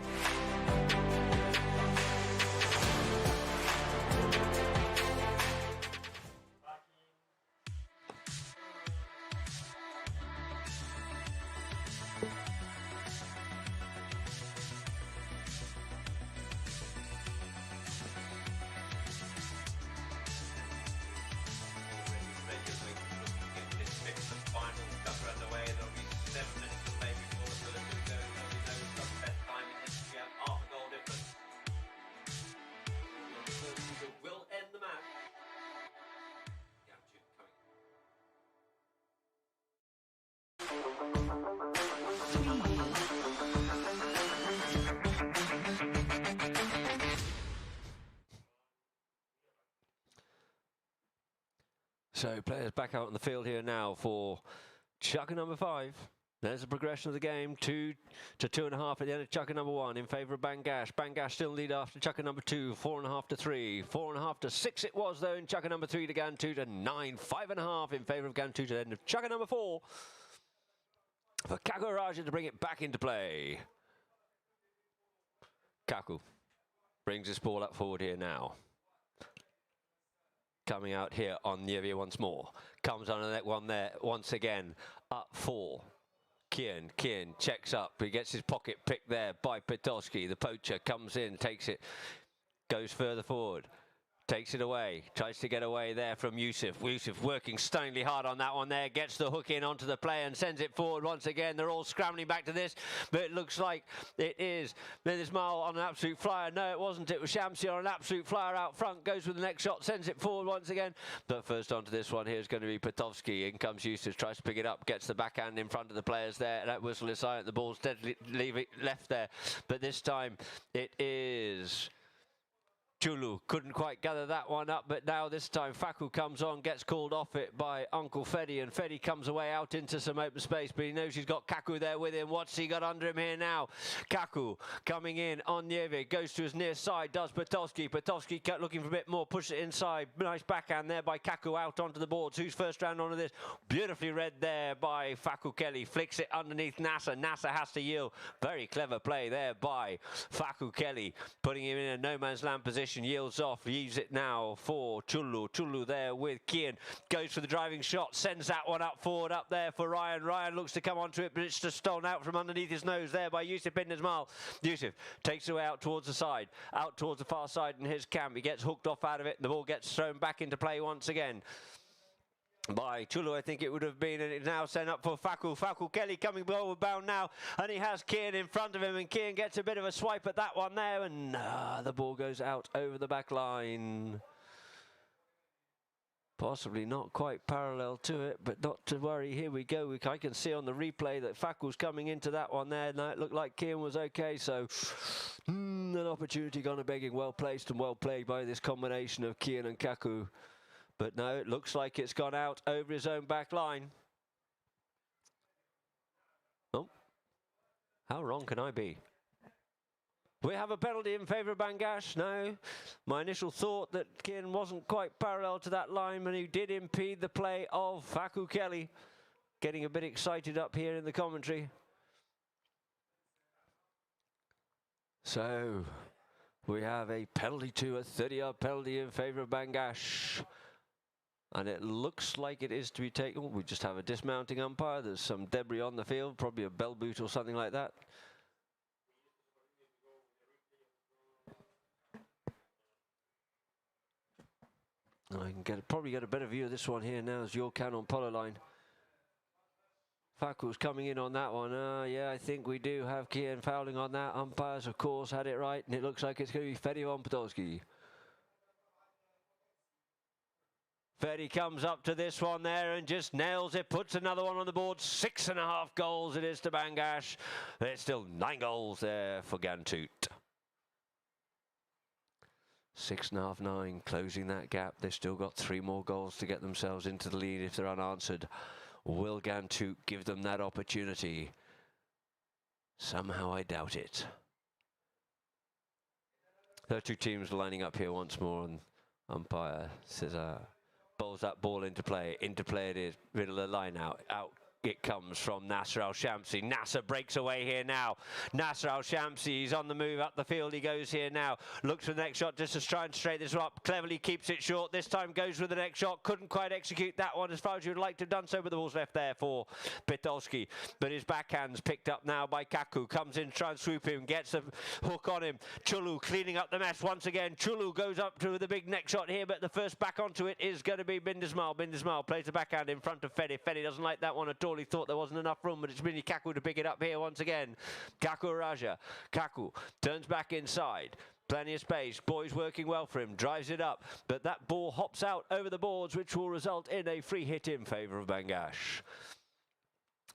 Will end the match. Ghantoot coming. So players back out on the field here now for chukker number 5. There's the progression of the game, 2 to 2.5 at the end of chukker number 1 in favour of Bangash. Bangash still in lead after chukker number 2, 4.5 to 3, 4.5 to 6 it was though in chukker number 3 to Ghantoot, and 9, 5.5 in favour of Ghantoot at the end of chukker number 4 for Kaku Raja to bring it back into play. Kaku brings his ball up forward here now. Coming out here on Nievia once more. Comes on the neck one there once again. Up 4. Kian checks up. He gets his pocket picked there by Petowski. The poacher comes in, takes it, goes further forward. Takes it away, tries to get away there from Yusuf. Yusuf working stunningly hard on that one there, gets the hook in onto the play and sends it forward once again. They're all scrambling back to this, but it looks like it is Ismail on an absolute flyer. No, it wasn't. It was Shamsi on an absolute flyer out front, goes with the next shot, sends it forward once again. But first onto this one here is going to be Petowski. In comes Yusuf, tries to pick it up, gets the backhand in front of the players there. That whistle is silent, the ball's deadly left there. But this time it is Chulu couldn't quite gather that one up, but now this time Faku comes on, gets called off it by Uncle Fedi, and Fedi comes away out into some open space, but he knows he's got Kaku there with him. What's he got under him here now? Kaku coming in on Nieve, goes to his near side, does Petowski. Petowski looking for a bit more, pushes it inside. Nice backhand there by Kaku out onto the boards. Who's first round onto this? Beautifully read there by Faku Kelly. Flicks it underneath Nasser. Nasser has to yield. Very clever play there by Faku Kelly, putting him in a no man's land position. Yields off, leaves it now for Chulu. Chulu there with Kian, goes for the driving shot, sends that one up forward, up there for Ryan. Ryan looks to come onto it, but it's just stolen out from underneath his nose there by Yusuf bin Ismail. Yusuf takes it away out towards the side, out towards the far side in his camp. He gets hooked off out of it, and the ball gets thrown back into play once again by Chulu, I think it would have been, and it's now sent up for Faku. Faku Kelly coming forward bound now, and he has Kian in front of him, and Kian gets a bit of a swipe at that one there, and the ball goes out over the back line. Possibly not quite parallel to it, but not to worry. Here we go. I can see on the replay that Faku's coming into that one there. Now it looked like Kian was okay, so an opportunity gone a begging. Well placed and well played by this combination of Kian and Kaku. But no, it looks like it's gone out over his own back line. Oh, how wrong can I be? We have a penalty in favour of Bangash. No, my initial thought that Kian wasn't quite parallel to that line, but he did impede the play of Faku Kelly. Getting a bit excited up here in the commentary. So we have a penalty to a 30-yard penalty in favour of Bangash. And it looks like it is to be taken. We just have a dismounting umpire. There's some debris on the field, probably a bell boot or something like that. I can probably get a better view of this one here now as your can on Polo line. Faku's coming in on that one. Yeah, I think we do have Kian fouling on that. Umpires, of course, had it right, and it looks like it's going to be Fedi von Podolski. Fedi comes up to this one there and just nails it, puts another one on the board. 6.5 goals it is to Bangash. There's still 9 goals there for Ghantoot. 6.5, 9, closing that gap. They've still got 3 more goals to get themselves into the lead if they're unanswered. Will Ghantoot give them that opportunity? Somehow I doubt it. There are 2 teams lining up here once more, and umpire says, bowls that ball into play. Into play it is, middle of the line out it comes from Nasser Al-Shamsi. Nasser breaks away here now. Nasser Al-Shamsi, he's on the move up the field. He goes here now. Looks for the next shot just to try and straighten this up. Cleverly keeps it short. This time goes with the next shot. Couldn't quite execute that one as far as you would like to have done so, but the ball's left there for Pitolski. But his backhand's picked up now by Kaku. Comes in to try and swoop him. Gets a hook on him. Chulu cleaning up the mess once again. Chulu goes up to the big next shot here, but the first back onto it is going to be Bindismal. Bindismal plays the backhand in front of Fedi. Fedi doesn't like that one at all. He thought there wasn't enough room, but it's really Kaku to pick it up here once again. Kaku Raja. Kaku turns back inside. Plenty of space. Boys working well for him. Drives it up, but that ball hops out over the boards, which will result in a free hit in favour of Bangash.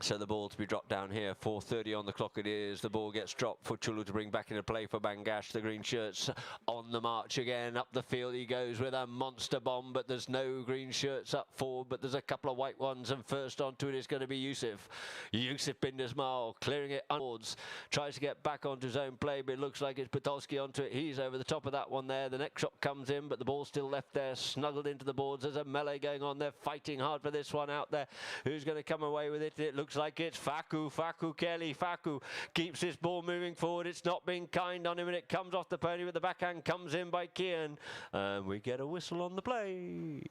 So the ball to be dropped down here. 4:30 on the clock it is. The ball gets dropped for Chulu to bring back into play for Bangash. The green shirts on the march again. Up the field he goes with a monster bomb, but there's no green shirts up forward, but there's a couple of white ones, and first onto it is going to be Yusuf. Yusuf Bindismal clearing it onwards. Tries to get back onto his own play, but it looks like it's Pitolski onto it. He's over the top of that one there. The next shot comes in, but the ball's still left there, snuggled into the boards. There's a melee going on. They're fighting hard for this one out there. Who's going to come away with it? It looks like it's Faku. Faku Kelly. Faku keeps this ball moving forward. It's not being kind on him, and it comes off the pony, but the backhand comes in by Kian. And we get a whistle on the play.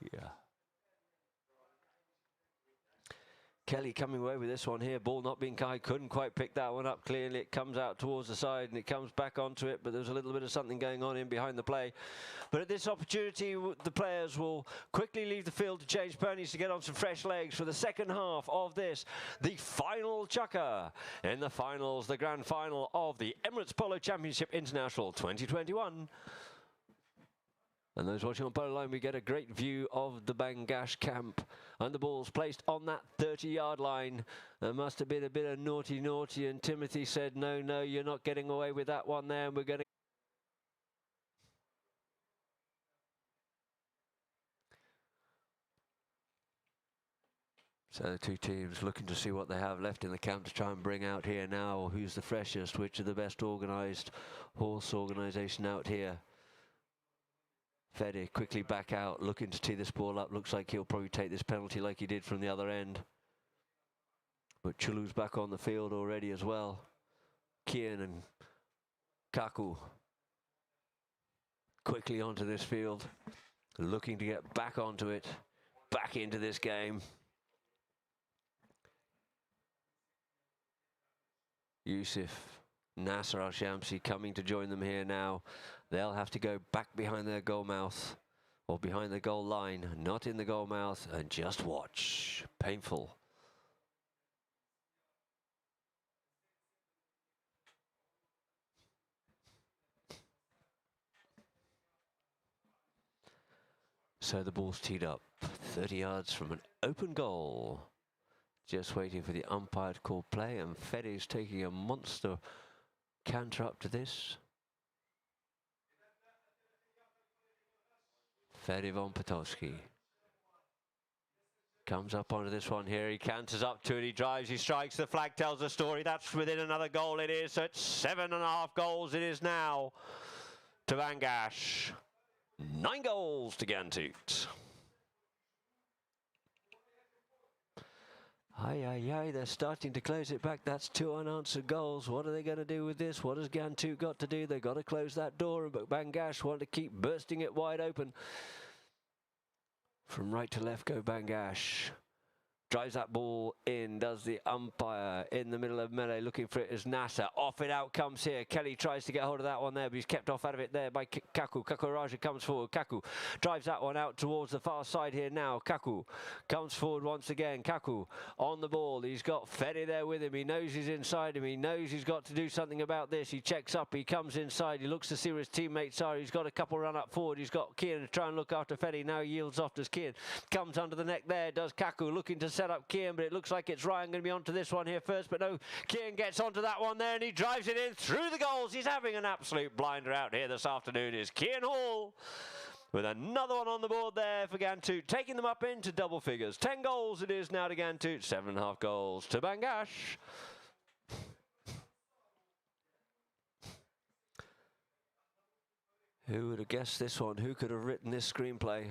Kelly coming away with this one here. Ball not being kind. Couldn't quite pick that one up clearly. It comes out towards the side and it comes back onto it, but there's a little bit of something going on in behind the play. But at this opportunity, the players will quickly leave the field to change ponies to get on some fresh legs for the second half of this, the final chukker in the finals, the grand final of the Emirates Polo Championship International 2021. And those watching on Polo Line, we get a great view of the Bangash camp. And the ball's placed on that 30-yard line. There must have been a bit of naughty, and Timothy said, no, no, you're not getting away with that one there, and we're going to... So the two teams looking to see what they have left in the camp to try and bring out here now. Who's the freshest, which are the best organised horse organisation out here. Fede quickly back out, looking to tee this ball up. Looks like he'll probably take this penalty like he did from the other end. But Chulu's back on the field already as well. Kian and Kaku quickly onto this field, looking to get back onto it, back into this game. Yusuf, Nasser Al-Shamsi coming to join them here now. They'll have to go back behind their goal mouth, or behind the goal line, not in the goal mouth, and just watch. Painful. So the ball's teed up 30 yards from an open goal. Just waiting for the umpire to call play, and Fede's taking a monster canter up to this. Fede von Pitolski comes up onto this one here. He canters up to it. He drives. He strikes. The flag tells the story. That's within another goal. It is. So it's 7.5 goals. It is now to Bangash. 9 goals to Ghantoot. Aye, aye, aye, they're starting to close it back. That's 2 unanswered goals. What are they going to do with this? What has Ghantoot got to do? They've got to close that door, but Bangash want to keep bursting it wide open. From right to left go Bangash. Drives that ball in, does the umpire in the middle of melee, looking for it as Nasser. Off it out comes here. Kelly tries to get hold of that one there, but he's kept off out of it there by Kaku. Kaku Raja comes forward. Kaku drives that one out towards the far side here now. Kaku comes forward once again. Kaku on the ball. He's got Fede there with him. He knows he's inside him. He knows he's got to do something about this. He checks up. He comes inside. He looks to see where his teammates are. He's got a couple run up forward. He's got Kian to try and look after Fede. Now he yields off as Kian comes under the neck there. Does Kaku looking to set up Kian, but it looks like it's Ryan going to be onto this one here first, but no, Kian gets onto that one there and he drives it in through the goals. He's having an absolute blinder out here this afternoon is Kian Hall with another one on the board there for Ghantoot, taking them up into double figures. 10 goals it is now to Ghantoot, 7.5 goals to Bangash. Who would have guessed this one? Who could have written this screenplay?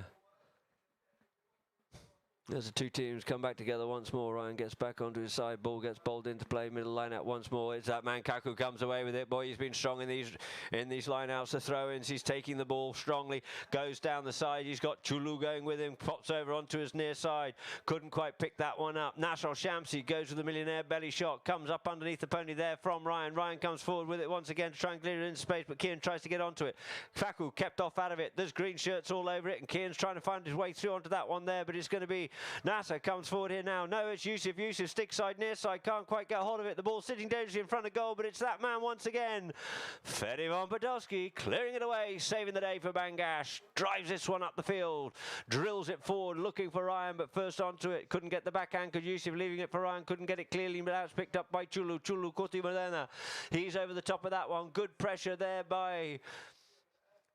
As the two teams come back together once more, Ryan gets back onto his side, ball gets bowled into play, middle line out once more. It's that man Kaku comes away with it. Boy, he's been strong in these line outs, the throw-ins. He's taking the ball strongly, goes down the side. He's got Chulu going with him, pops over onto his near side. Couldn't quite pick that one up. Nasser Shamsi goes with the millionaire belly shot, comes up underneath the pony there from Ryan. Ryan comes forward with it once again to try and clear it in space, but Kian tries to get onto it. Faku kept off out of it. There's green shirts all over it, and Kian's trying to find his way through onto that one there, but it's going to be Nasser comes forward here now. No, it's Yusuf. Yusuf stick side, near side, can't quite get hold of it. The ball sitting dangerously in front of goal, but it's that man once again. Ferdy von Podolski clearing it away, saving the day for Bangash. Drives this one up the field, drills it forward, looking for Ryan, but first onto it. Couldn't get the back anchor. Yusuf leaving it for Ryan, couldn't get it clearly, but now it's picked up by Chulu. Chulu Kuti Malena. He's over the top of that one. Good pressure there by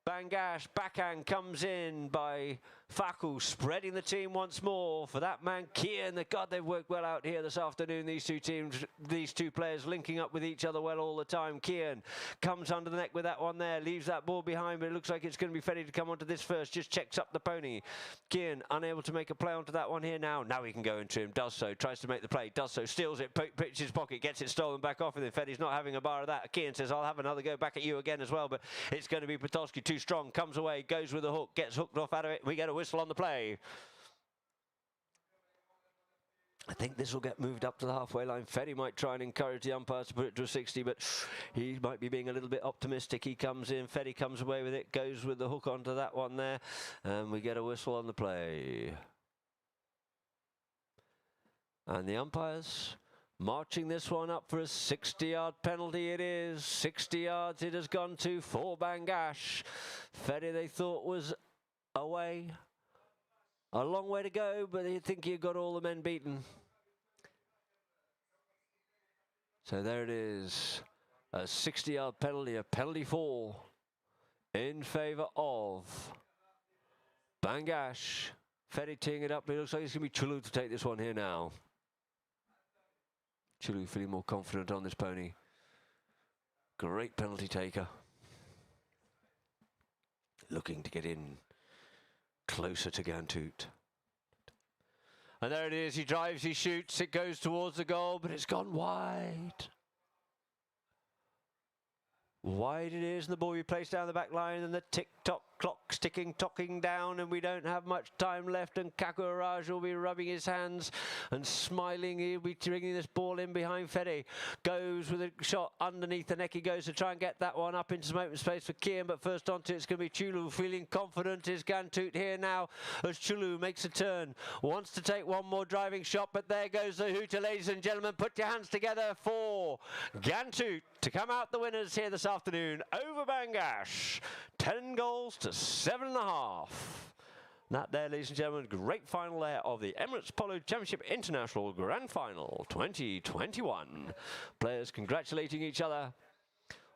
Bangash. Backhand comes in by Faku, spreading the team once more for that man Kian. God, they've worked well out here this afternoon, these two teams, these two players linking up with each other well all the time. Kian comes under the neck with that one there, leaves that ball behind, but it looks like it's going to be Ferdy to come onto this first, just checks up the pony. Kian unable to make a play onto that one here now. Now he can go into him, does so, tries to make the play, does so, steals it, pitches his pocket, gets it stolen back off, and then Ferdy's not having a bar of that. Kian says, I'll have another go back at you again as well, but it's going to be Podolski, too strong, comes away, goes with the hook, gets hooked off out of it. We get a whistle on the play. I think this will get moved up to the halfway line. Ferdy might try and encourage the umpires to put it to a 60, but he might be being a little bit optimistic. He comes in, Ferdy comes away with it, goes with the hook onto that one there, and we get a whistle on the play. And the umpires marching this one up for a 60-yard penalty. It is 60 yards it has gone to for Bangash. Ferdy they thought was away. A long way to go, but they think you got all the men beaten. So there it is. A 60-yard penalty, a penalty for in favour of Bangash. Ferdy teeing it up, but it looks like it's going to be Chulu to take this one here now. Chulu feeling more confident on this pony. Great penalty taker. Looking to get in closer to Ghantoot. And there it is, he drives, he shoots, it goes towards the goal, but it's gone wide. Wide it is, and the ball will be placed down the back line, and the tick-tock clock's ticking, tocking down, and we don't have much time left, and Kakuraj will be rubbing his hands and smiling. He'll be bringing this ball in behind Ferdy. Goes with a shot underneath the neck. He goes to try and get that one up into some open space for Kian, but first onto it's going to be Chulu. Feeling confident is Ghantoot here now as Chulu makes a turn. Wants to take one more driving shot, but there goes the hooter, ladies and gentlemen. Put your hands together for Ghantoot to come out the winners here this afternoon over Bangash. 10 goals to 7.5. That there, ladies and gentlemen, great final there of the Emirates Polo Championship International Grand Final 2021. Players congratulating each other.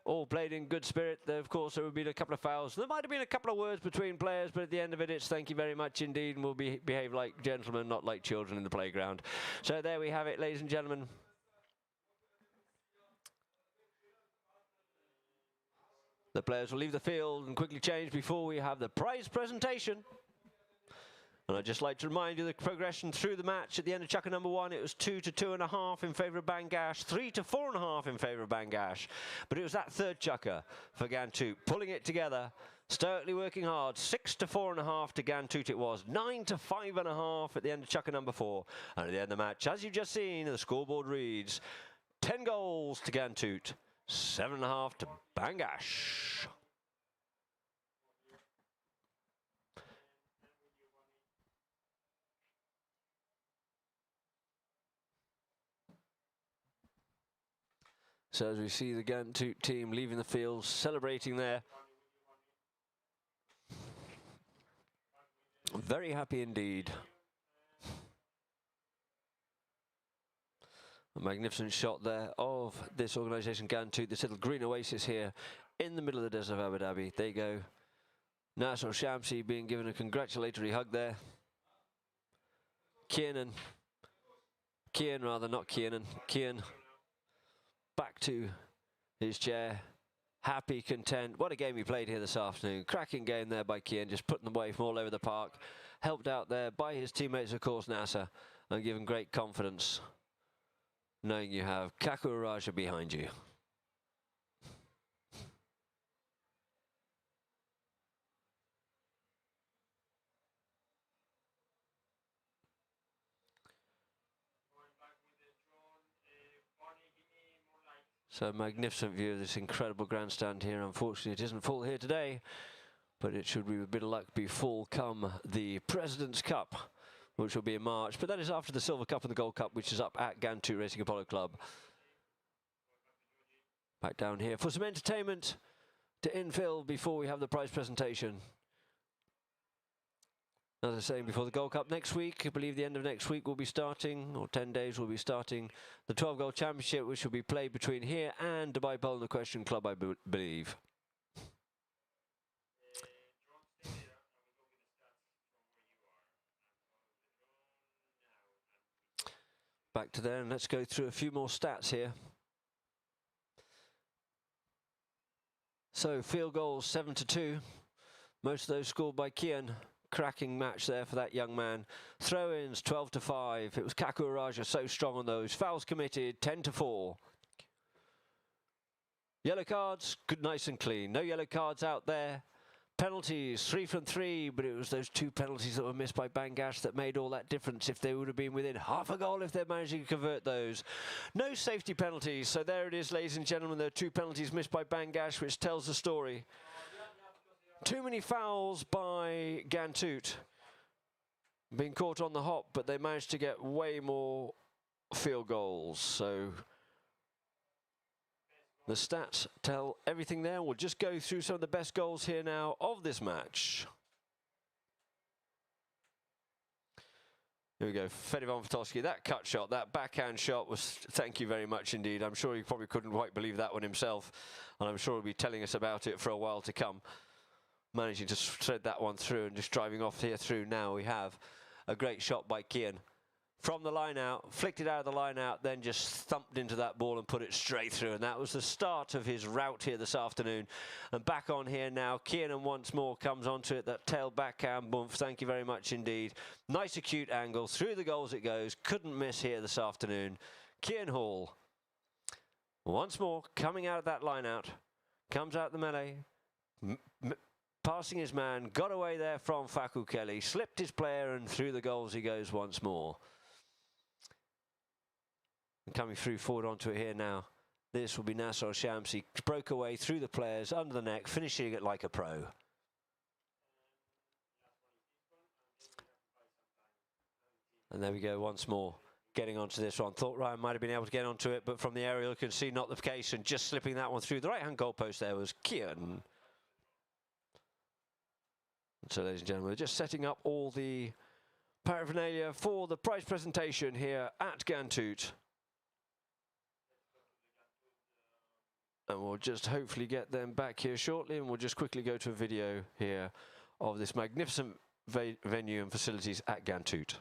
All played in good spirit. There, of course, there have been a couple of fouls. There might have been a couple of words between players, but at the end of it, it's thank you very much indeed, and we'll behave like gentlemen, not like children in the playground. So there we have it, ladies and gentlemen. The players will leave the field and quickly change before we have the prize presentation. And I'd just like to remind you the progression through the match. At the end of chukker number 1, it was 2 to 2.5 in favour of Bangash, 3 to 4.5 in favour of Bangash. But it was that third chukker for Ghantoot, pulling it together, stoically working hard. 6 to 4.5 to Ghantoot it was, 9 to 5.5 at the end of chukker number 4. And at the end of the match, as you've just seen, the scoreboard reads 10 goals to Ghantoot, 7.5 to Bangash. So as we see the Ghantoot team leaving the field, celebrating there. Very happy indeed. A magnificent shot there of this organisation, Ghantoot, this little green oasis here in the middle of the desert of Abu Dhabi. There you go. Nasser Shamsi being given a congratulatory hug there. Kian back to his chair, happy, content. What a game he played here this afternoon. Cracking game there by Kian, just putting them away from all over the park. Helped out there by his teammates, of course, Nasser, and given great confidence, knowing you have Kaku Raja behind you. So magnificent view of this incredible grandstand here. Unfortunately, it isn't full here today, but it should, with a bit of luck, be full come the President's Cup, which will be in March. But that is after the Silver Cup and the Gold Cup, which is up at Ghantoot Racing and Polo Club. Back down here for some entertainment to infill before we have the prize presentation. As I was saying before, the Gold Cup next week, I believe the end of next week will be starting, or 10 days will be starting, the 12-Goal Championship, which will be played between here and Dubai Polo and Equestrian Club, I believe. Back to there, and let's go through a few more stats here. So, field goals 7-2, most of those scored by Kian. Cracking match there for that young man. Throw-ins 12-5. It was Kaku Raja so strong on those. Fouls committed 10-4. Yellow cards, good, nice and clean. No yellow cards out there. Penalties 3 from 3, but it was those 2 penalties that were missed by Bangash that made all that difference. If they would have been within half a goal, if they're managing to convert those. No safety penalties. So there it is, ladies and gentlemen. There are 2 penalties missed by Bangash, which tells the story. Too many fouls by Ghantoot, being caught on the hop, but they managed to get way more field goals. So the stats tell everything there. We'll just go through some of the best goals here now of this match. Here we go, Fedivan Fatowski, that cut shot, that backhand shot was, thank you very much indeed. I'm sure he probably couldn't quite believe that one himself, and I'm sure he'll be telling us about it for a while to come. Managing to thread that one through and just driving off here through now. We have a great shot by Kian. From the line out, flicked it out of the line out, then just thumped into that ball and put it straight through. And that was the start of his route here this afternoon. And back on here now, Kian once more comes onto it, that tail backhand bump. Thank you very much indeed. Nice acute angle, through the goals it goes. Couldn't miss here this afternoon. Kian Hall, once more, coming out of that line out. Comes out the melee. Passing his man, got away there from Faku Kelly, slipped his player, and through the goals he goes once more. And coming through forward onto it here now. This will be Nasser Shamsi. Broke away through the players, under the neck, finishing it like a pro. And there we go once more. Getting onto this one. Thought Ryan might have been able to get onto it, but from the aerial you can see not the case, and just slipping that one through the right-hand goalpost there was Kian. So, ladies and gentlemen, we're just setting up all the paraphernalia for the prize presentation here at Ghantoot. And we'll just hopefully get them back here shortly, and we'll just quickly go to a video here of this magnificent venue and facilities at Ghantoot.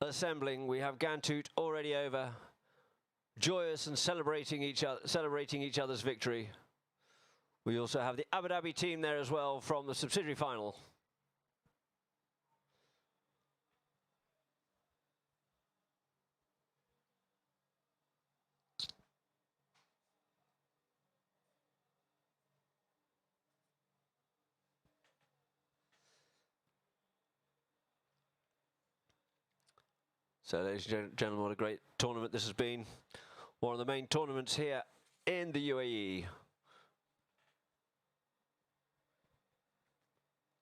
assembling. We have Ghantoot already over, joyous and celebrating each other's victory. We also have the Abu Dhabi team there as well from the subsidiary final. So, ladies and gentlemen, what a great tournament this has been. One of the main tournaments here in the UAE.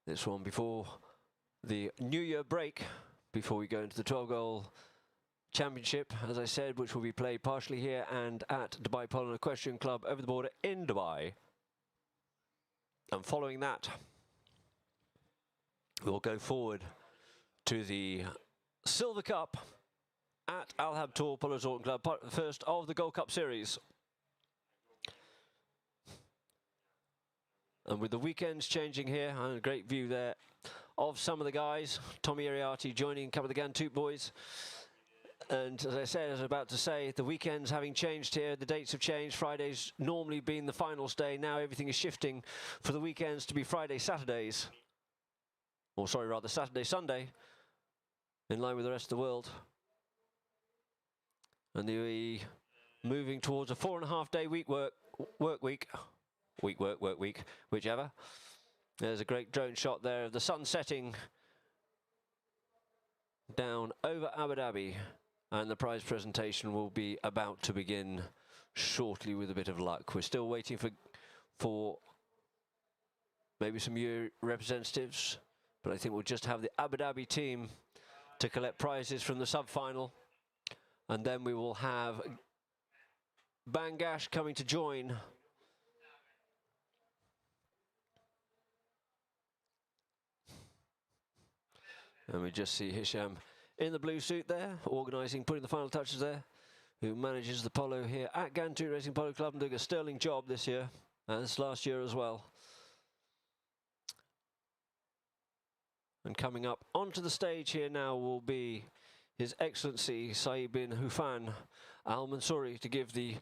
This one before the New Year break, before we go into the 12-goal championship, as I said, which will be played partially here and at Dubai Polo Equestrian Club over the border in Dubai. And following that, we'll go forward to the Silver Cup at Al Habtoor Polo Resort Club, first of the Gold Cup series. And with the weekends changing here, and a great view there of some of the guys. Tommy Ariati joining a couple of the Ghantoot boys. And as I said, I was about to say, the weekends having changed here, the dates have changed. Fridays normally being the finals day. Now everything is shifting for the weekends to be Friday, Saturdays. Or sorry, rather Saturday, Sunday, in line with the rest of the world. And the UAE moving towards a 4.5-day work week, whichever. There's a great drone shot there of the sun setting down over Abu Dhabi, and the prize presentation will be about to begin shortly with a bit of luck. We're still waiting for maybe some UAE representatives, but I think we'll just have the Abu Dhabi team to collect prizes from the sub-final, and then we will have Bangash coming to join. And we just see Hisham in the blue suit there, organising, putting the final touches there, who manages the polo here at Ghantoot Racing Polo Club and doing a sterling job this year, as last year as well. And coming up onto the stage here now will be His Excellency Saeed bin Hufan Al Mansouri to give the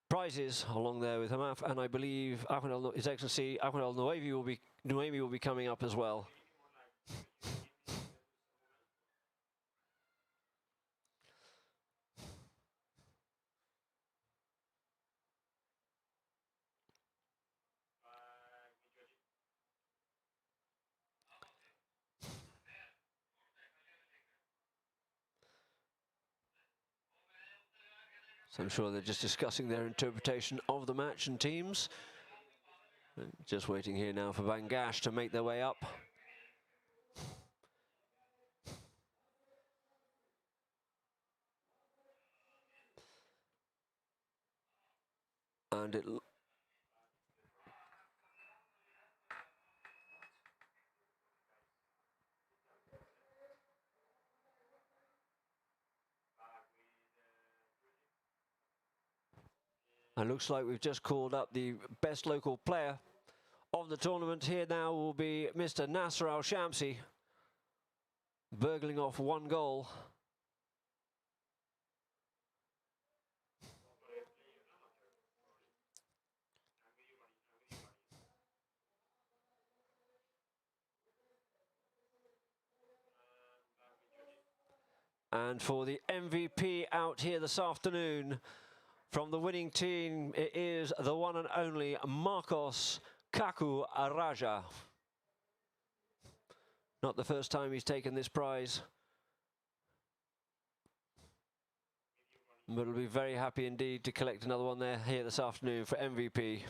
prizes along there with Hamaf, and I believe His Excellency Ahmed Al Nuaimi will be coming up as well. So I'm sure they're just discussing their interpretation of the match and teams. And just waiting here now for Bangash to make their way up. And it looks like we've just called up the best local player of the tournament. Here now will be Mr. Nasser Al-Shamsi, burgling off 1 goal. And for the MVP out here this afternoon, from the winning team, it is the one and only Marcos Kaku Araja. Not the first time he's taken this prize, but he'll be very happy indeed to collect another one there here this afternoon for MVP.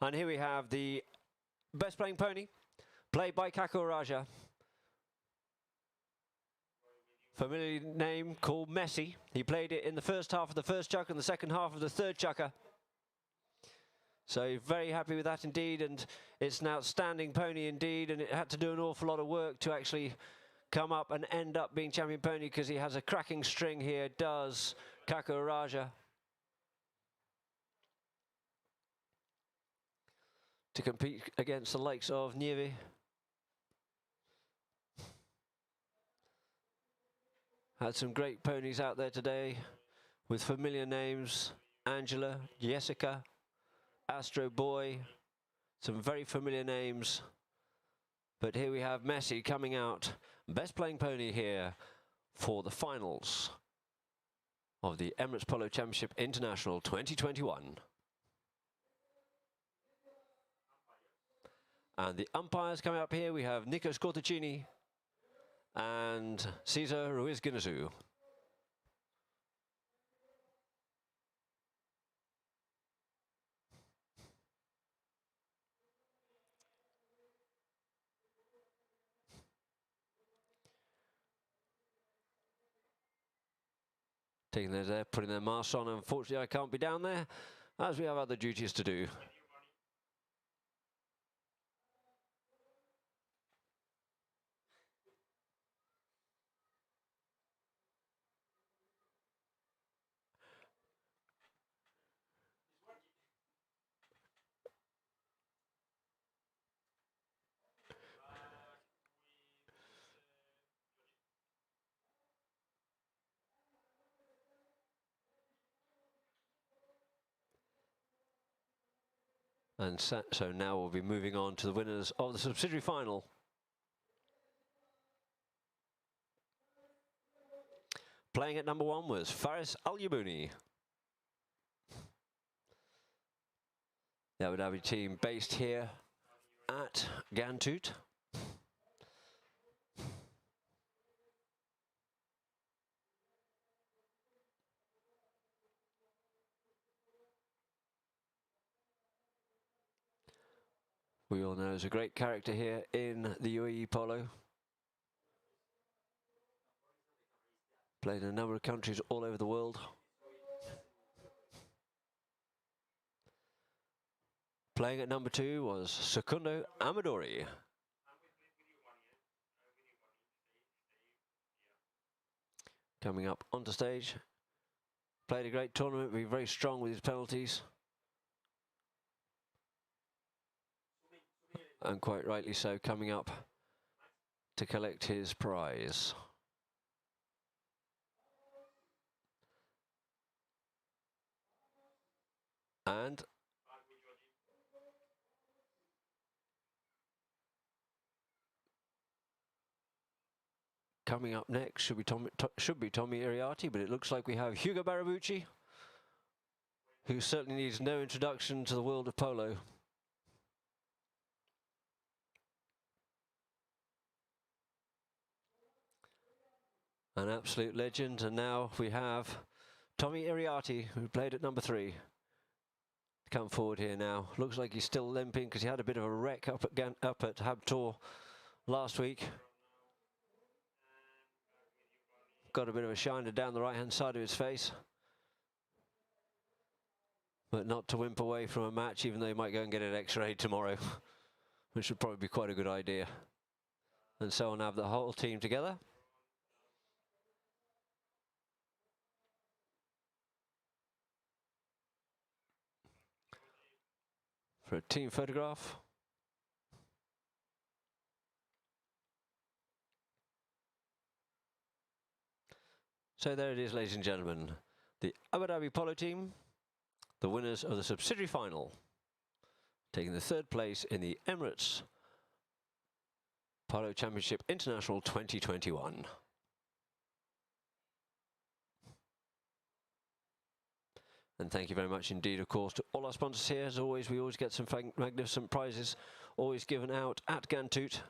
And here we have the best playing pony, played by Kaku Raja. Familiar name called Messi. He played it in the first half of the first chukker and the second half of the third chukker. So very happy with that indeed, and it's an outstanding pony indeed, and it had to do an awful lot of work to actually come up and end up being champion pony, because he has a cracking string here, does Kako Raja. To compete against the likes of Nievi. Had some great ponies out there today with familiar names, Angela, Jessica, Astro Boy, some very familiar names. But here we have Messi coming out, best playing pony here for the finals of the Emirates Polo Championship International 2021. And the umpires coming up here, we have Nico Scorticini and Cesar Ruiz-Guineazú. Taking those there, putting their masks on. Unfortunately, I can't be down there, as we have other duties to do. And so now we'll be moving on to the winners of the subsidiary final. Playing at number 1 was Faris Al-Yabouni. The Abu Dhabi team based here at Ghantoot. We all know he's a great character here in the UAE Polo. Played in a number of countries all over the world. Playing at number 2 was Secundo Amadori. Coming up onto stage. Played a great tournament, being very strong with his penalties. And quite rightly so, coming up to collect his prize. And coming up next should be Tommy Iriarty, but it looks like we have Hugo Barabucci, who certainly needs no introduction to the world of polo. An absolute legend, and now we have Tommy Iriarty, who played at number 3. Come forward here now. Looks like he's still limping because he had a bit of a wreck up at Habtoor last week. Got a bit of a shiner down the right-hand side of his face. But not to wimp away from a match, even though he might go and get it x-rayed tomorrow, which would probably be quite a good idea. And so on, have the whole team together. For a team photograph. So there it is, ladies and gentlemen. The Abu Dhabi Polo team, the winners of the subsidiary final, taking the 3rd place in the Emirates Polo Championship International 2021. And thank you very much indeed, of course, to all our sponsors here. As always, we always get some magnificent prizes, always given out at Ghantoot.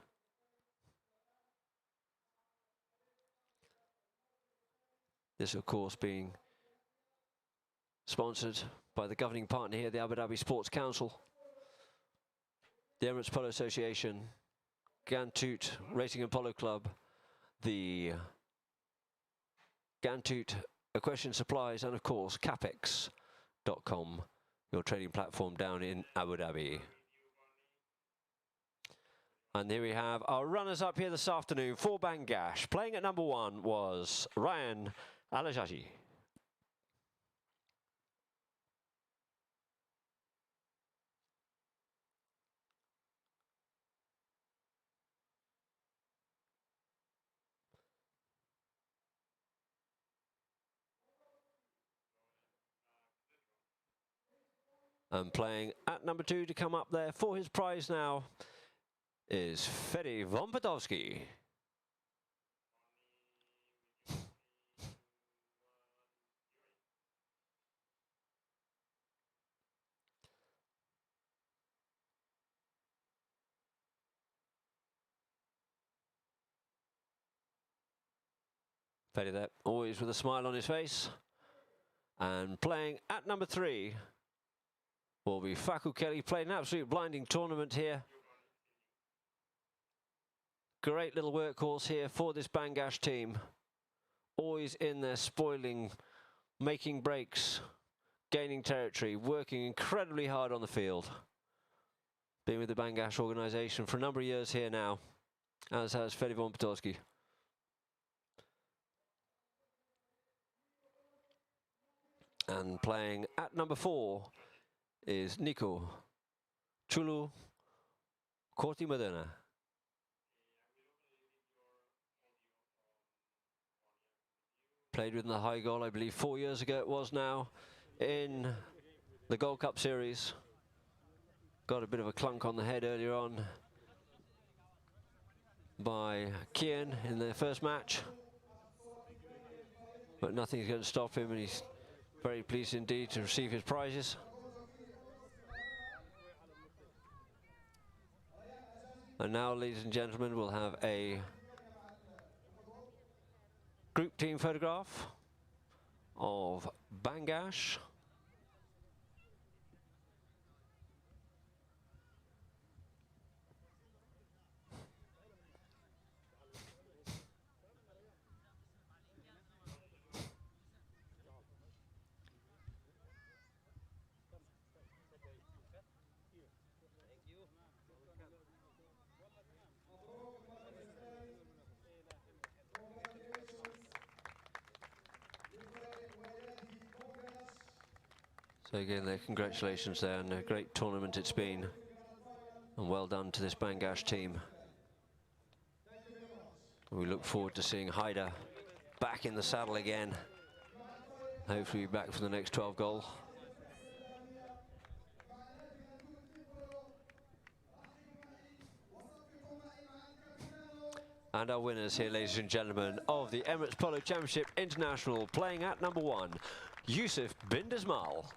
This, of course, being sponsored by the governing partner here, the Abu Dhabi Sports Council, the Emirates Polo Association, Ghantoot Racing and Polo Club, the Ghantoot Equestrian Supplies, and of course Capex.com your trading platform down in Abu Dhabi. And here we have our runners up here this afternoon for Bangash. Playing at number 1 was Ryan Alajaji. And playing at number 2 to come up there for his prize now is Fede Vompodovsky. Fede there, always with a smile on his face. And playing at number 3 will be Faku Kelly. Played an absolute blinding tournament here. Great little workhorse here for this Bangash team. Always in there, spoiling, making breaks, gaining territory, working incredibly hard on the field. Been with the Bangash organisation for a number of years here now, as has Fede Vompodovsky. And playing at number 4 is Nico Chulu Korti Moderna. Played with in the high goal, I believe 4 years ago it was now, in the Gold Cup series. Got a bit of a clunk on the head earlier on by Kian in their first match. But nothing's going to stop him, and he's very pleased indeed to receive his prizes. And now, ladies and gentlemen, we'll have a group team photograph of Bangash. So again, congratulations there, and a great tournament it's been. And well done to this Bangash team. We look forward to seeing Haida back in the saddle again. Hopefully back for the next 12 goal. And our winners here, ladies and gentlemen, of the Emirates Polo Championship International, playing at number 1, Yusuf bin Dismal.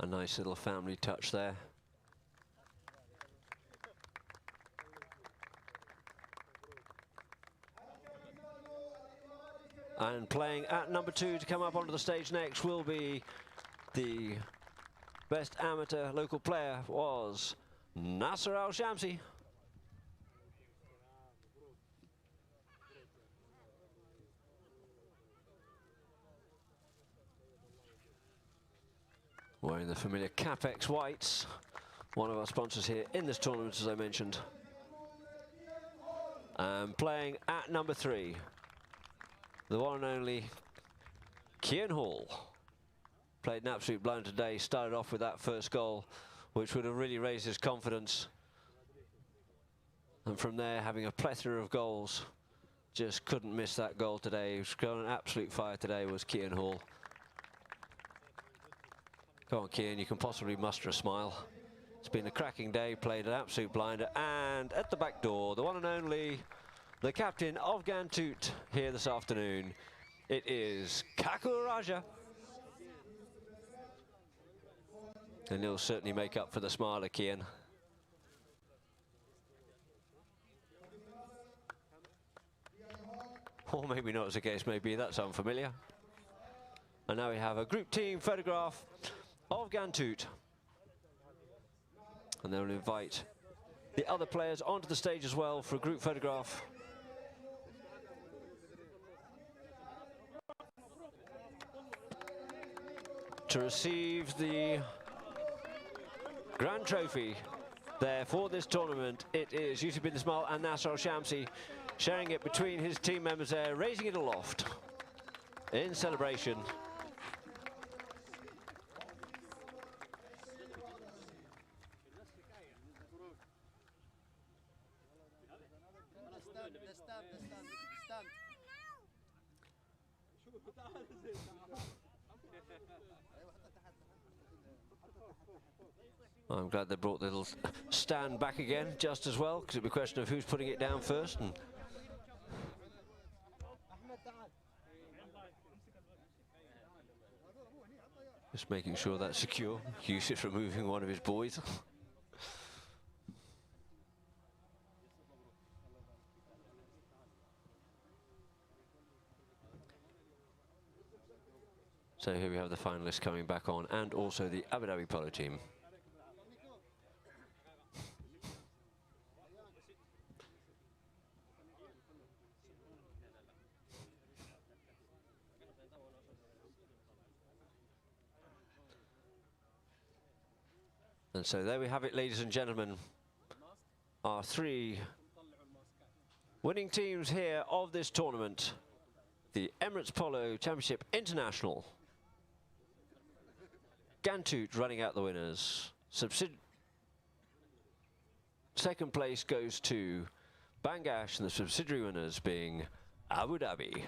A nice little family touch there. And playing at number 2 to come up onto the stage next will be the best amateur local player, was Nasser Al-Shamsi. Wearing the familiar Capex whites, one of our sponsors here in this tournament, as I mentioned. And playing at number 3, the one and only Kian Hall. Played an absolute blind today, started off with that first goal, which would have really raised his confidence. And from there, having a plethora of goals, just couldn't miss that goal today. He was going on absolute fire today, was Kian Hall. Come on, Kian, you can possibly muster a smile. It's been a cracking day, played an absolute blinder, and at the back door, the one and only, the captain of Ghantoot here this afternoon. It is Kaku Raja. And he'll certainly make up for the smile of Kian. Or maybe not, as the case may be. That's unfamiliar. And now we have a group team photograph of Ghantoot. And they'll invite the other players onto the stage as well for a group photograph. To receive the grand trophy there for this tournament, it is Yusuf bin Ismail and Nasser Al-Shamsi sharing it between his team members there, raising it aloft in celebration. I'm glad they brought the little stand back again, just as well, because it'd be a question of who's putting it down first. And just making sure that's secure. Yusuf removing one of his boys. So here we have the finalists coming back on, and also the Abu Dhabi Polo team. And so there we have it, ladies and gentlemen. Our three winning teams here of this tournament. The Emirates Polo Championship International. Ghantoot running out the winners. Second place goes to Bangash, and the subsidiary winners being Abu Dhabi.